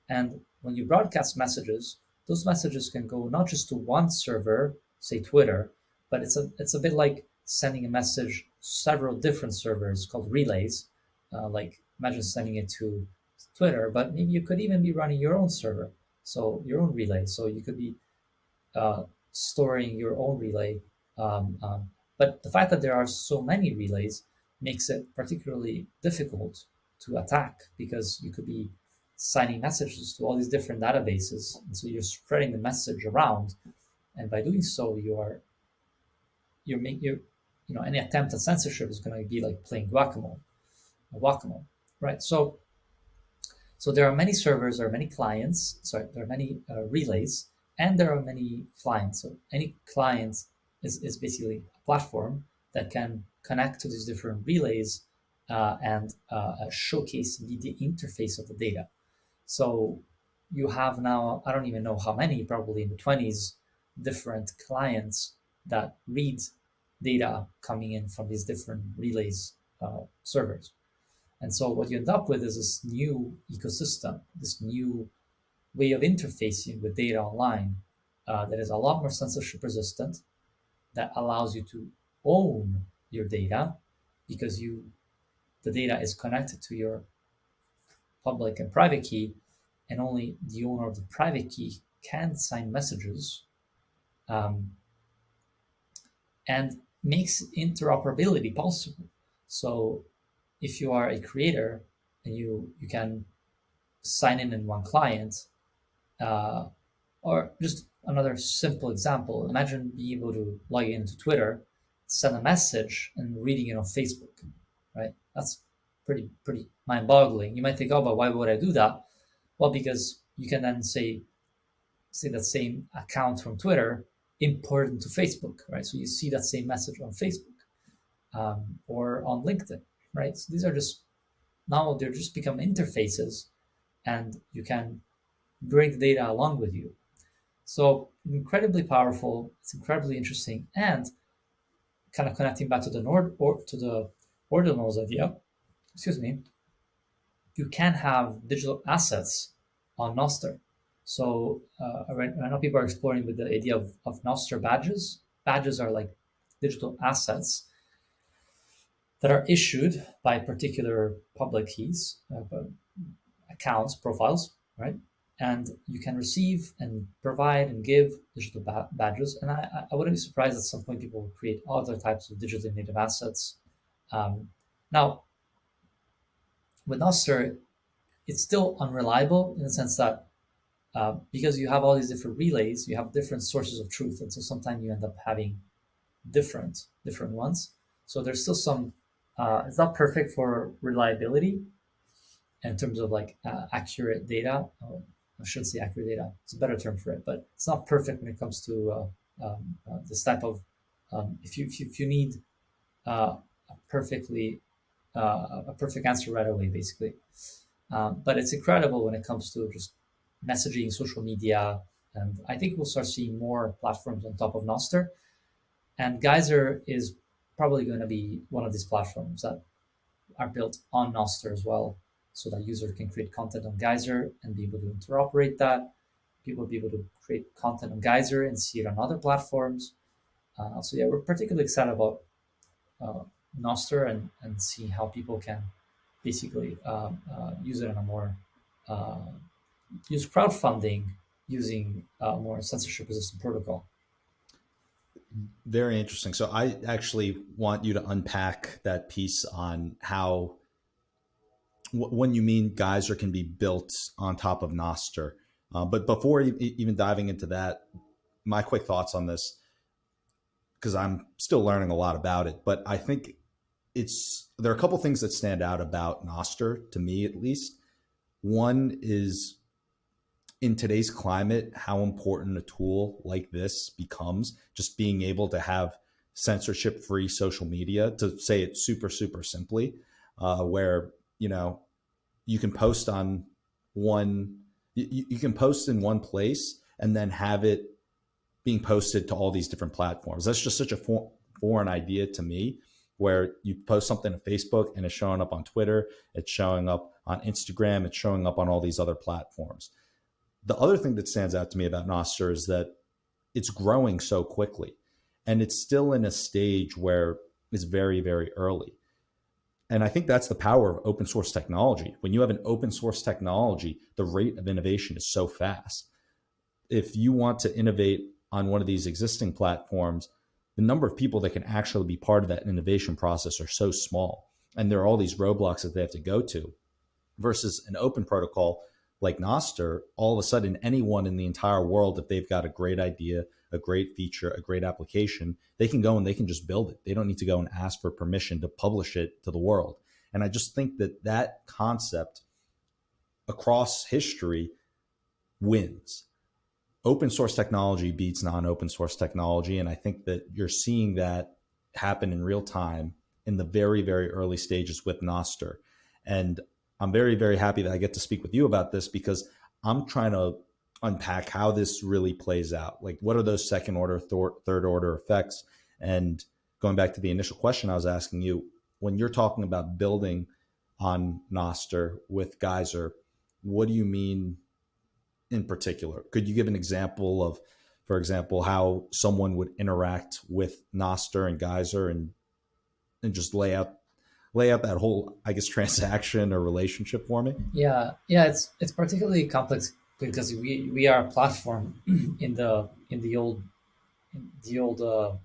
And when you broadcast messages, those messages can go not just to one server, say Twitter, but it's a bit like sending a message several different servers called relays. Like imagine sending it to Twitter, but maybe you could even be running your own server, so your own relay. So you could be uh, storing your own relay. But the fact that there are so many relays makes it particularly difficult to attack because you could be signing messages to all these different databases, and so you're spreading the message around. And by doing so, you're any attempt at censorship is going to be like playing whack-a-mole, right? So there are many servers, there are many clients, sorry, there are many relays, and there are many clients. So any client is basically a platform that can connect to these different relays and showcase the interface of the data. So you have now, I don't even know how many, probably in the 20s, different clients that read data coming in from these different relays servers. And so what you end up with is this new ecosystem, this new way of interfacing with data online that is a lot more censorship resistant, that allows you to own your data because the data is connected to your public and private key, and only the owner of the private key can sign messages. Um, and makes interoperability possible. So if you are a creator and you can sign in one client, uh, or just another simple example, imagine being able to log into Twitter, send a message, and reading it on Facebook, right? That's pretty mind-boggling. You might think, oh, but why would I do that? Well, because you can then say that same account from Twitter import into Facebook, right? So you see that same message on Facebook, or on LinkedIn, right? So these are just now they're just become interfaces, and you can bring the data along with you. So incredibly powerful. It's incredibly interesting, and kind of connecting back to the to the ordinals idea. Excuse me. You can have digital assets on Nostr. So I know people are exploring with the idea of Nostr badges. Badges are like digital assets that are issued by particular public keys, accounts, profiles, right? And you can receive and provide and give digital badges. And I wouldn't be surprised at some point people will create other types of digitally native assets. Now, with Nostr, it's still unreliable in the sense that because you have all these different relays, you have different sources of truth, and so sometimes you end up having different ones. So there's still some. It's not perfect for reliability in terms of like accurate data. I shouldn't say accurate data; it's a better term for it, but it's not perfect when it comes to this type of. If you need a perfectly a perfect answer right away, basically. But it's incredible when it comes to just messaging, social media, and I think we'll start seeing more platforms on top of Nostr. And Geyser is probably going to be one of these platforms that are built on Nostr as well, so that user can create content on Geyser and be able to interoperate that. People will be able to create content on Geyser and see it on other platforms. So yeah, we're particularly excited about uh, Nostr and see how people can basically use it in a more uh, use crowdfunding using a more censorship resistant protocol. Very interesting. So I actually want you to unpack that piece on how when you mean Geyser can be built on top of Nostr. But before even diving into that, my quick thoughts on this, because I'm still learning a lot about it, but I think there are a couple things that stand out about Nostr, to me at least. One is in today's climate, how important a tool like this becomes, just being able to have censorship free social media, to say it super simply, where, you can post on you can post in one place and then have it being posted to all these different platforms. That's just such a foreign idea to me, where you post something on Facebook and it's showing up on Twitter, it's showing up on Instagram, it's showing up on all these other platforms. The other thing that stands out to me about Nostr is that it's growing so quickly, and it's still in a stage where it's very early. And I think that's the power of open source technology. When you have an open source technology, the rate of innovation is so fast. If you want to innovate on one of these existing platforms, the number of people that can actually be part of that innovation process are so small. And there are all these roadblocks that they have to go to, versus an open protocol like Nostr. All of a sudden, anyone in the entire world, if they've got a great idea, a great feature, a great application, they can go and they can just build it. They don't need to go and ask for permission to publish it to the world. And I just think that that concept across history wins. Open source technology beats non-open source technology. And I think that you're seeing that happen in real time in the very early stages with Nostr. And I'm very happy that I get to speak with you about this, because I'm trying to unpack how this really plays out. Like, what are those second order, third order effects? And going back to the initial question I was asking you, when you're talking about building on Nostr with Geyser, what do you mean in particular? Could you give an example of, for example, how someone would interact with Nostr and Geyser, and just lay out that whole, I guess, transaction or relationship for me? Yeah, it's particularly complex because we are a platform in the old the old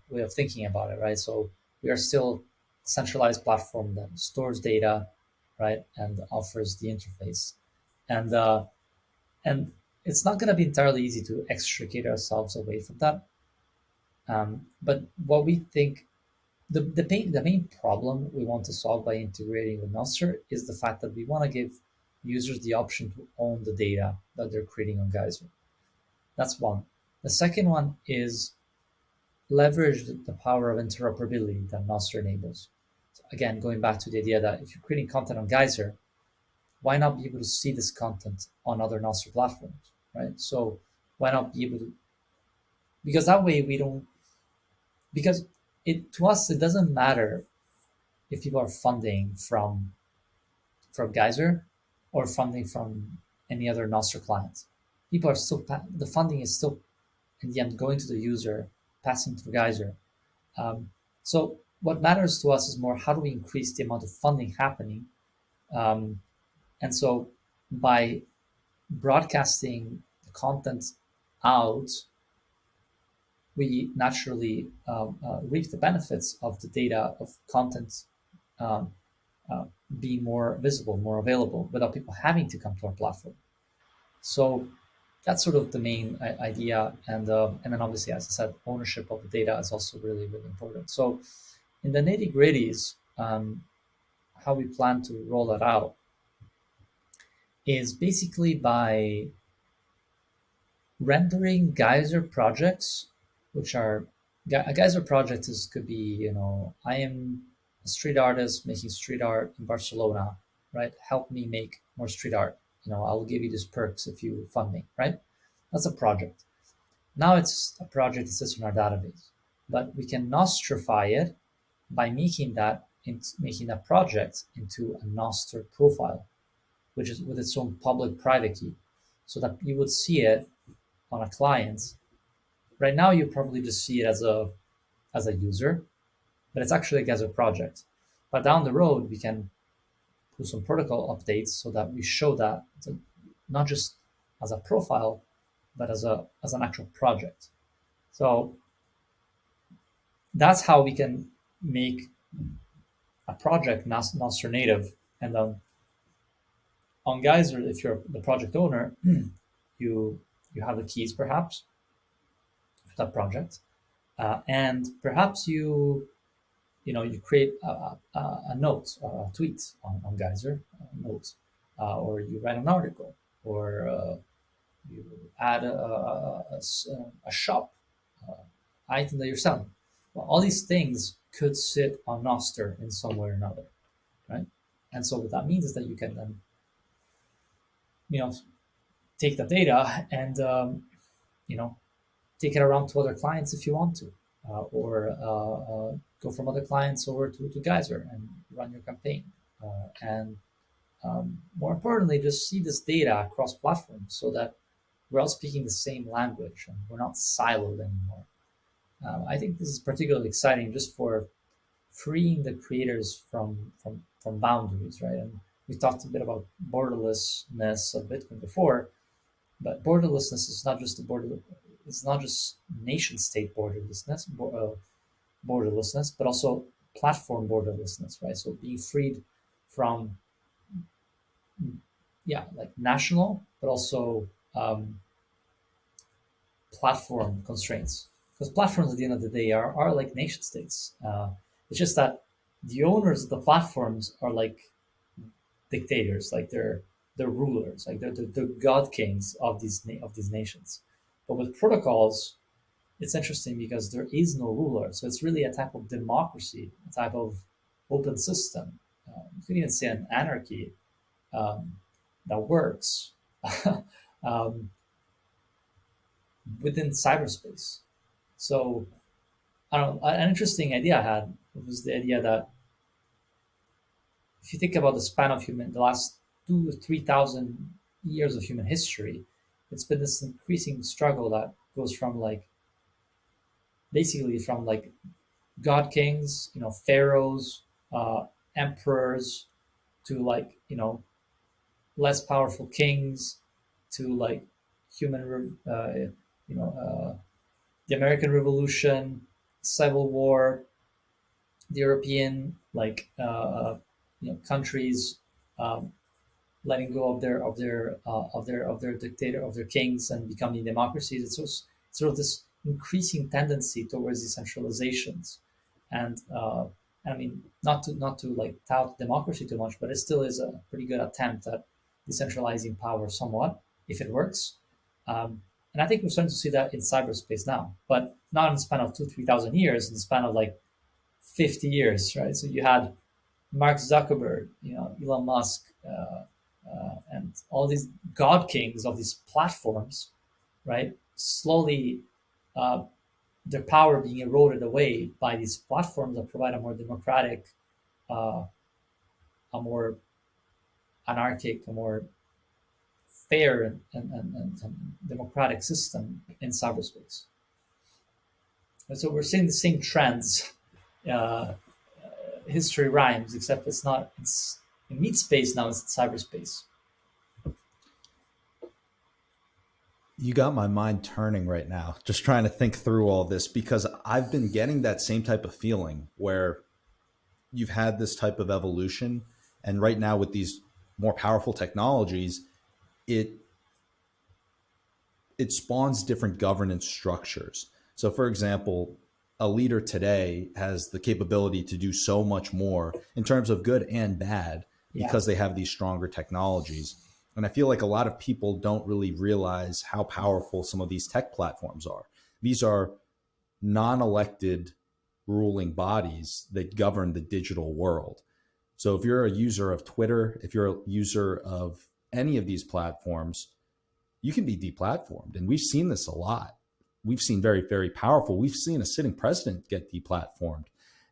way of thinking about it, right? So we are still a centralized platform that stores data, right, and offers the interface, and and it's not going to be entirely easy to extricate ourselves away from that. But what we think the main problem we want to solve by integrating with Nostr is the fact that we want to give users the option to own the data that they're creating on Geyser. That's one. The second one is leverage the power of interoperability that Nostr enables. So again, going back to the idea that if you're creating content on Geyser, why not be able to see this content on other Nostr platforms, right? So why not be able to, because that way we don't, because it to us it doesn't matter if people are funding from Geyser or funding from any other Nostr client. People are still the funding is still in the end going to the user, passing through Geyser. So what matters to us is more how do we increase the amount of funding happening, um, and so by broadcasting the content out, we naturally reap the benefits of the data of content um, uh, being more visible, more available, without people having to come to our platform. So that's sort of the main idea, and then obviously, as I said, ownership of the data is also really really important. So in the nitty gritties, how we plan to roll that out is basically by rendering Geyser projects, which are a Geyser project is could be I am a street artist making street art in Barcelona, right? Help me make more street art. I'll give you these perks if you fund me, right? That's a project. Now it's a project that sits in our database, but we can nostrify it by making that project into a Nostr profile, which is with its own public private key, so that you would see it on a client. Right now, you probably just see it as a user, but it's actually as a project. But down the road, we can do some protocol updates so that we show that not just as a profile, but as an actual project. So that's how we can make a project Nostr native, and then on Geyser, if you're the project owner, you you have the keys perhaps for that project, and perhaps you create a note, a tweet on Geyser, a note, or you write an article, or you add a shop item that you're selling. Well, all these things could sit on Nostr in some way or another, right? And so what that means is that you can then you know take the data and you know take it around to other clients if you want to, or go from other clients over to Geyser and run your campaign. And more importantly, just see this data across platforms so that we're all speaking the same language and we're not siloed anymore. I think this is particularly exciting just for freeing the creators from boundaries, right? And we talked a bit about borderlessness of Bitcoin before, but borderlessness is not just a border. It's not just nation state borderlessness, but also platform borderlessness, right? So being freed from, yeah, like national, but also platform constraints. Because platforms at the end of the day are like nation states. It's just that the owners of the platforms are like dictators, like they're rulers, like they're god kings of these nations. But with protocols, it's interesting because there is no ruler, so it's really a type of democracy, a type of open system. You could even say an anarchy um, that works um, within cyberspace. So I don't know. An interesting idea I had was the idea that if you think about the span of the last 2 or 3 thousand years of human history, it's been this increasing struggle that goes from like basically from like god kings, pharaohs, emperors, to like less powerful kings, to like human, you know, the American Revolution, Civil War, the European countries um, letting go of their dictator of their kings and becoming democracies. It's sort of this increasing tendency towards decentralizations, and I mean not to like tout democracy too much, but it still is a pretty good attempt at decentralizing power somewhat if it works. And I think we're starting to see that in cyberspace now, but not in the span of 2-3 thousand years, in the span of like 50 years, right? So you had Mark Zuckerberg, Elon Musk, and all these god kings of these platforms, right? Slowly, uh, their power being eroded away by these platforms that provide a more democratic, uh, a more anarchic, a more fair and democratic system in cyberspace. And so we're seeing the same trends. Uh, History rhymes, except it's not. It's in meat space now. It's cyberspace. You got my mind turning right now, just trying to think through all this because I've been getting that same type of feeling where you've had this type of evolution. And right now, with these more powerful technologies, it it spawns different governance structures. So, for example, a leader today has the capability to do so much more in terms of good and bad Yeah, because they have these stronger technologies. And I feel like a lot of people don't really realize how powerful some of these tech platforms are. These are non elected ruling bodies that govern the digital world. So if you're a user of Twitter, if you're a user of any of these platforms, you can be deplatformed. And we've seen this a lot. We've seen very, very powerful. We've seen a sitting president get deplatformed.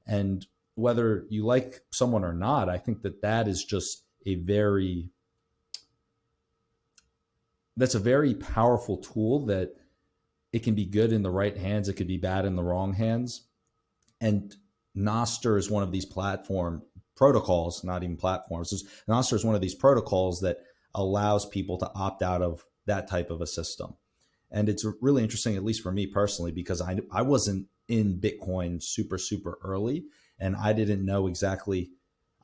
And whether you like someone or not, I think that that is just that's a very powerful tool that it can be good in the right hands. It could be bad in the wrong hands. And Nostr is one of these platform protocols, not even platforms. Nostr is one of these protocols that allows people to opt out of that type of a system. And it's really interesting, at least for me personally, because I wasn't in Bitcoin super, super early and I didn't know exactly.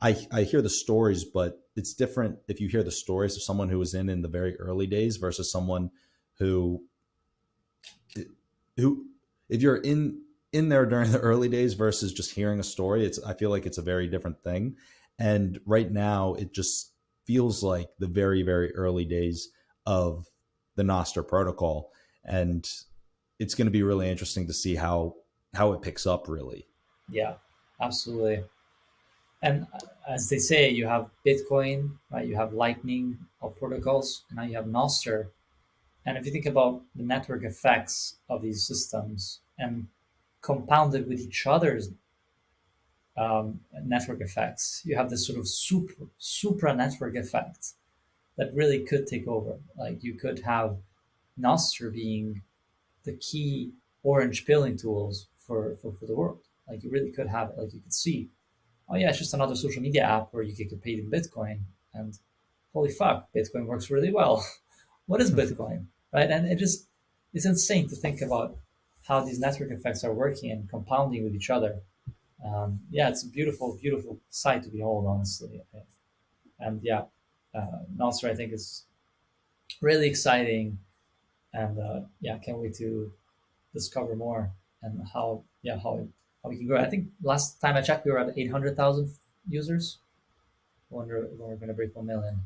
I hear the stories, but it's different if you hear the stories of someone who was in the very early days versus someone who who if you're in there during the early days versus just hearing a story, it's I feel like it's a very different thing. And right now it just feels like the very, very early days of the Nostr protocol. And it's going to be really interesting to see how it picks up really. yeah, absolutely. And as they say, you have Bitcoin, right? You have Lightning of protocols, and now you have Nostr. And if you think about the network effects of these systems and compounded with each other's network effects, you have this sort of supra network effect that really could take over. Like you could have Nostr being the key orange pilling tools for the world. Like you really could have it. Like you could see, oh yeah, it's just another social media app where you can get paid in Bitcoin. And holy fuck, Bitcoin works really well. What is Bitcoin? Right? And it's insane to think about how these network effects are working and compounding with each other. Yeah, it's a beautiful, beautiful sight to behold, honestly. And yeah, Nostr, I think, is really exciting. And yeah, can't wait to discover more and how we can grow. I think last time I checked, we were at 800,000 users. I wonder when we're going to break 1 million.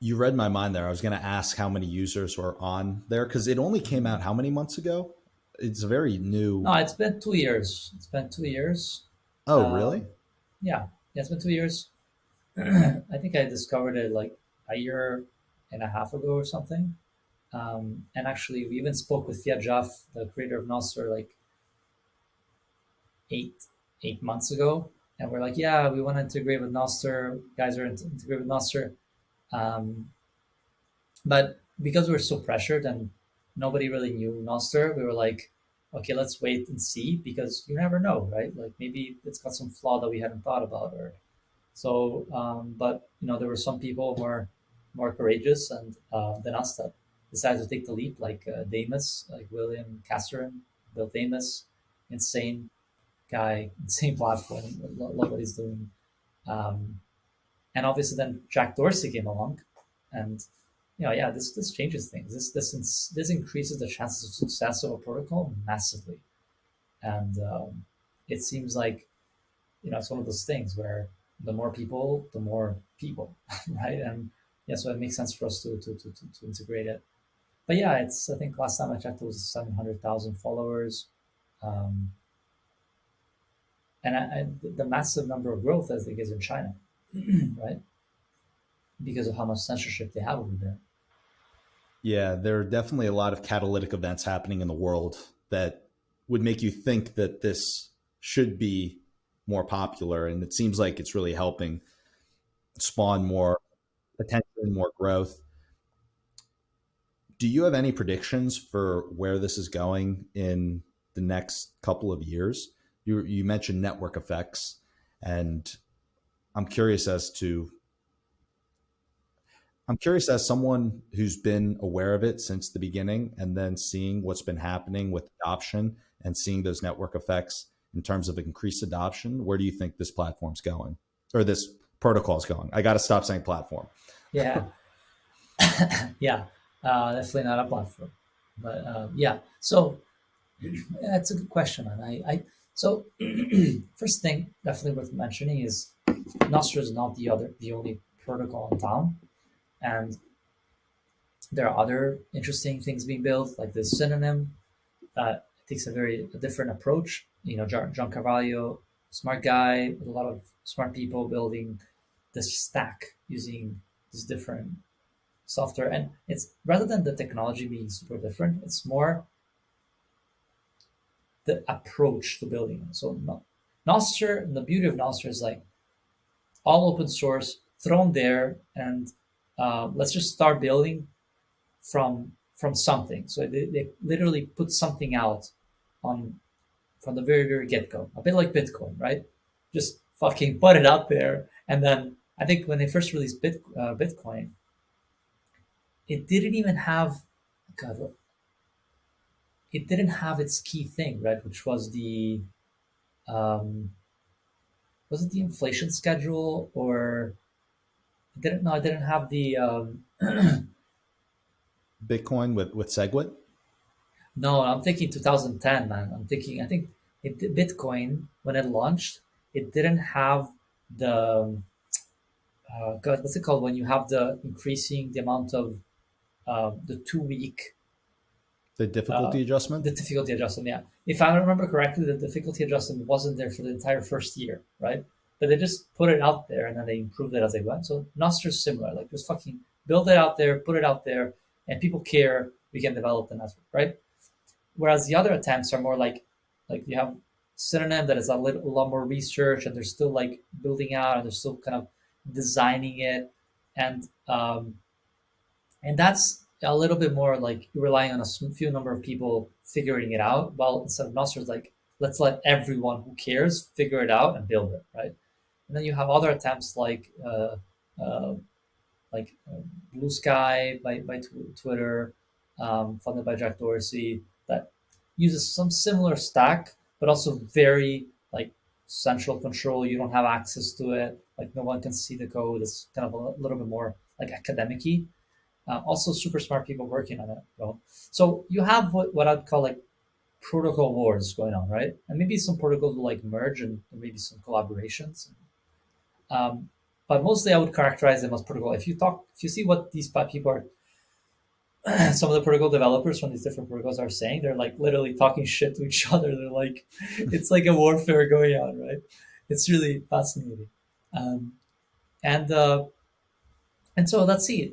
You read my mind there. I was going to ask how many users were on there because it only came out how many months ago? It's a very No, new. it's been 2 years. It's been 2 years. Oh, really? Um, yeah, it's been 2 years. I think I discovered it like a year and a half ago or something. And actually, we even spoke with Fiat Jaff, the creator of Nostr, like eight 8 months ago, and we're like, yeah, we want to integrate with Nostr. Guys are integrate with Nostr, um, but because we were so pressured and nobody really knew Nostr, we were like, okay, let's wait and see because you never know, right? Like maybe it's got some flaw that we hadn't thought about, or so. But there were some people more courageous and than us that decided to take the leap, like Damus, like William Casterin built Damus, insane guy, insane platform. Love what he's doing. Um, and obviously then Jack Dorsey came along, and yeah, this changes things. This increases the chances of success of a protocol massively, and it seems like it's one of those things where the more people, the more people, right? And yeah, so it makes sense for us to integrate it. But yeah, it's I think last time I checked it was 700,000 followers, um, and the massive number of growth I think is in China, right? Because of how much censorship they have over there. Yeah, there are definitely a lot of catalytic events happening in the world that would make you think that this should be more popular. And it seems like it's really helping spawn more attention, more growth. Do you have any predictions for where this is going in the next couple of years? You mentioned network effects, and I'm curious as to I'm curious as someone who's been aware of it since the beginning and then seeing what's been happening with adoption and seeing those network effects in terms of increased adoption. Where do you think this platform's going or this protocol's going? I got to stop saying platform. Yeah, yeah, definitely not a platform, but yeah. So yeah, it's a good question, and I so first thing definitely worth mentioning is Nostr is not the only protocol in town, and there are other interesting things being built, like this synonym that takes a different approach. John Carvalho, smart guy with a lot of smart people building this stack using this different software, and it's rather than the technology being super different, it's more the approach to building it. So Nostr, the beauty of Nostr is like all open source thrown there, and let's just start building from something. So they literally put something out on from the very get go, a bit like Bitcoin, right? Just fucking put it out there, and then I think when they first released Bitcoin, it didn't even have God, it didn't have its key thing, right? Which was the um, was it the inflation schedule, or it didn't? No, it didn't have the Bitcoin with SegWit? no, I'm thinking 2010, man. I think Bitcoin when it launched, it didn't have the God, what's it called when you have the increasing the amount of the 2 week The uh, difficulty adjustment? the difficulty adjustment. Yeah, if I remember correctly, the difficulty adjustment wasn't there for the entire first year, right? But they just put it out there and then they improved it as they went. So Noster's similar, like just fucking build it out there, put it out there, and people care. We can develop the network, right? Whereas the other attempts are more like you have synonym that is a lot more research and they're still like building out and they're still kind of designing it, and that's a little bit more like relying on a few number of people figuring it out. While instead of Nostr, like let's let everyone who cares figure it out and build it, right? And then you have other attempts uh, like Blue Sky by Twitter, funded by Jack Dorsey, that uses some similar stack, but also very like central control. You don't have access to it. Like no one can see the code. It's kind of a little bit more like academic-y. Also, super smart people working on it. Bro. So you have what I'd call like protocol wars going on, right? And maybe some protocols will like merge and maybe some collaborations. Um, but mostly, I would characterize them as protocol. If you see what these people are, some of the protocol developers from these different protocols are saying, they're like literally talking shit to each other. They're like, it's like a warfare going on, right? It's really fascinating. Um, and so let's see,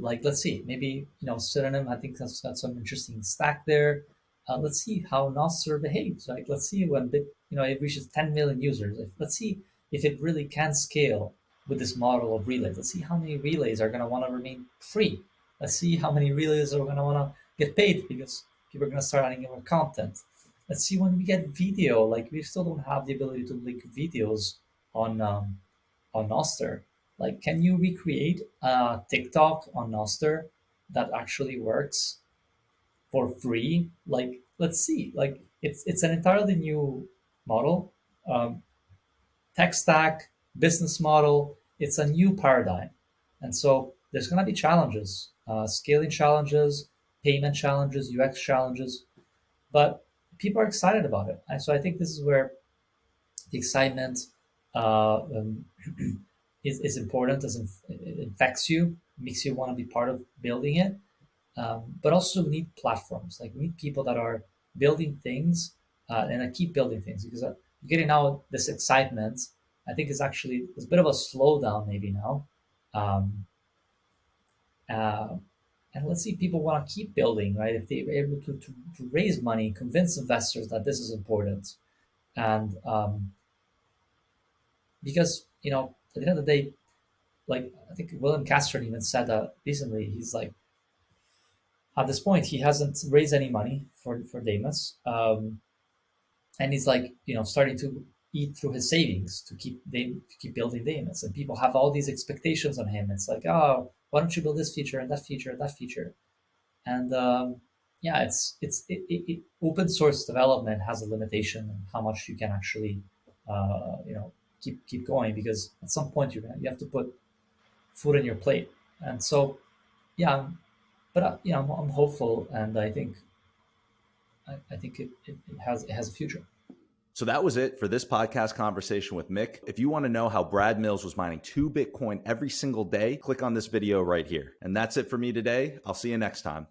maybe synonym. I think that's got some interesting stack there. Let's see how Nostr behaves. Like let's see when it reaches 10 million users. Let's see if it really can scale with this model of relays. Let's see how many relays are going to want to remain free. Let's see how many relays are going to want to get paid because people are going to start adding more content. Let's see when we get video. Like we still don't have the ability to link videos on Nostr. Like, can you recreate a TikTok on Nostr that actually works? for free. Like, let's see, like it's an entirely new model, um, tech stack, business model. It's a new paradigm, and so there's going to be challenges, scaling challenges, payment challenges, UX challenges, but people are excited about it. And so I think this is where the excitement uh, um, is important, as it infects you, makes you want to be part of building it. But also we need platforms, like we need people that are building things and that keep building things, because getting now this excitement, I think is actually there's a bit of a slowdown maybe now. Um, uh, and let's see, people want to keep building, right? If they're able to raise money, convince investors that this is important, and because at the end of the day, like I think William Castron even said that recently. He's like, at this point, he hasn't raised any money for Damus, and he's like, starting to eat through his savings to keep building Damus, and people have all these expectations on him. It's like, oh, why don't you build this feature and that feature and that feature? And yeah, open source development has a limitation on how much you can actually, keep going, because at some point you have to put food on your plate. And so, yeah, but I'm hopeful, and I think it has a future. So that was it for this podcast conversation with Mick. If you want to know how Brad Mills was mining 2 Bitcoin every single day, click on this video right here. And that's it for me today. I'll see you next time.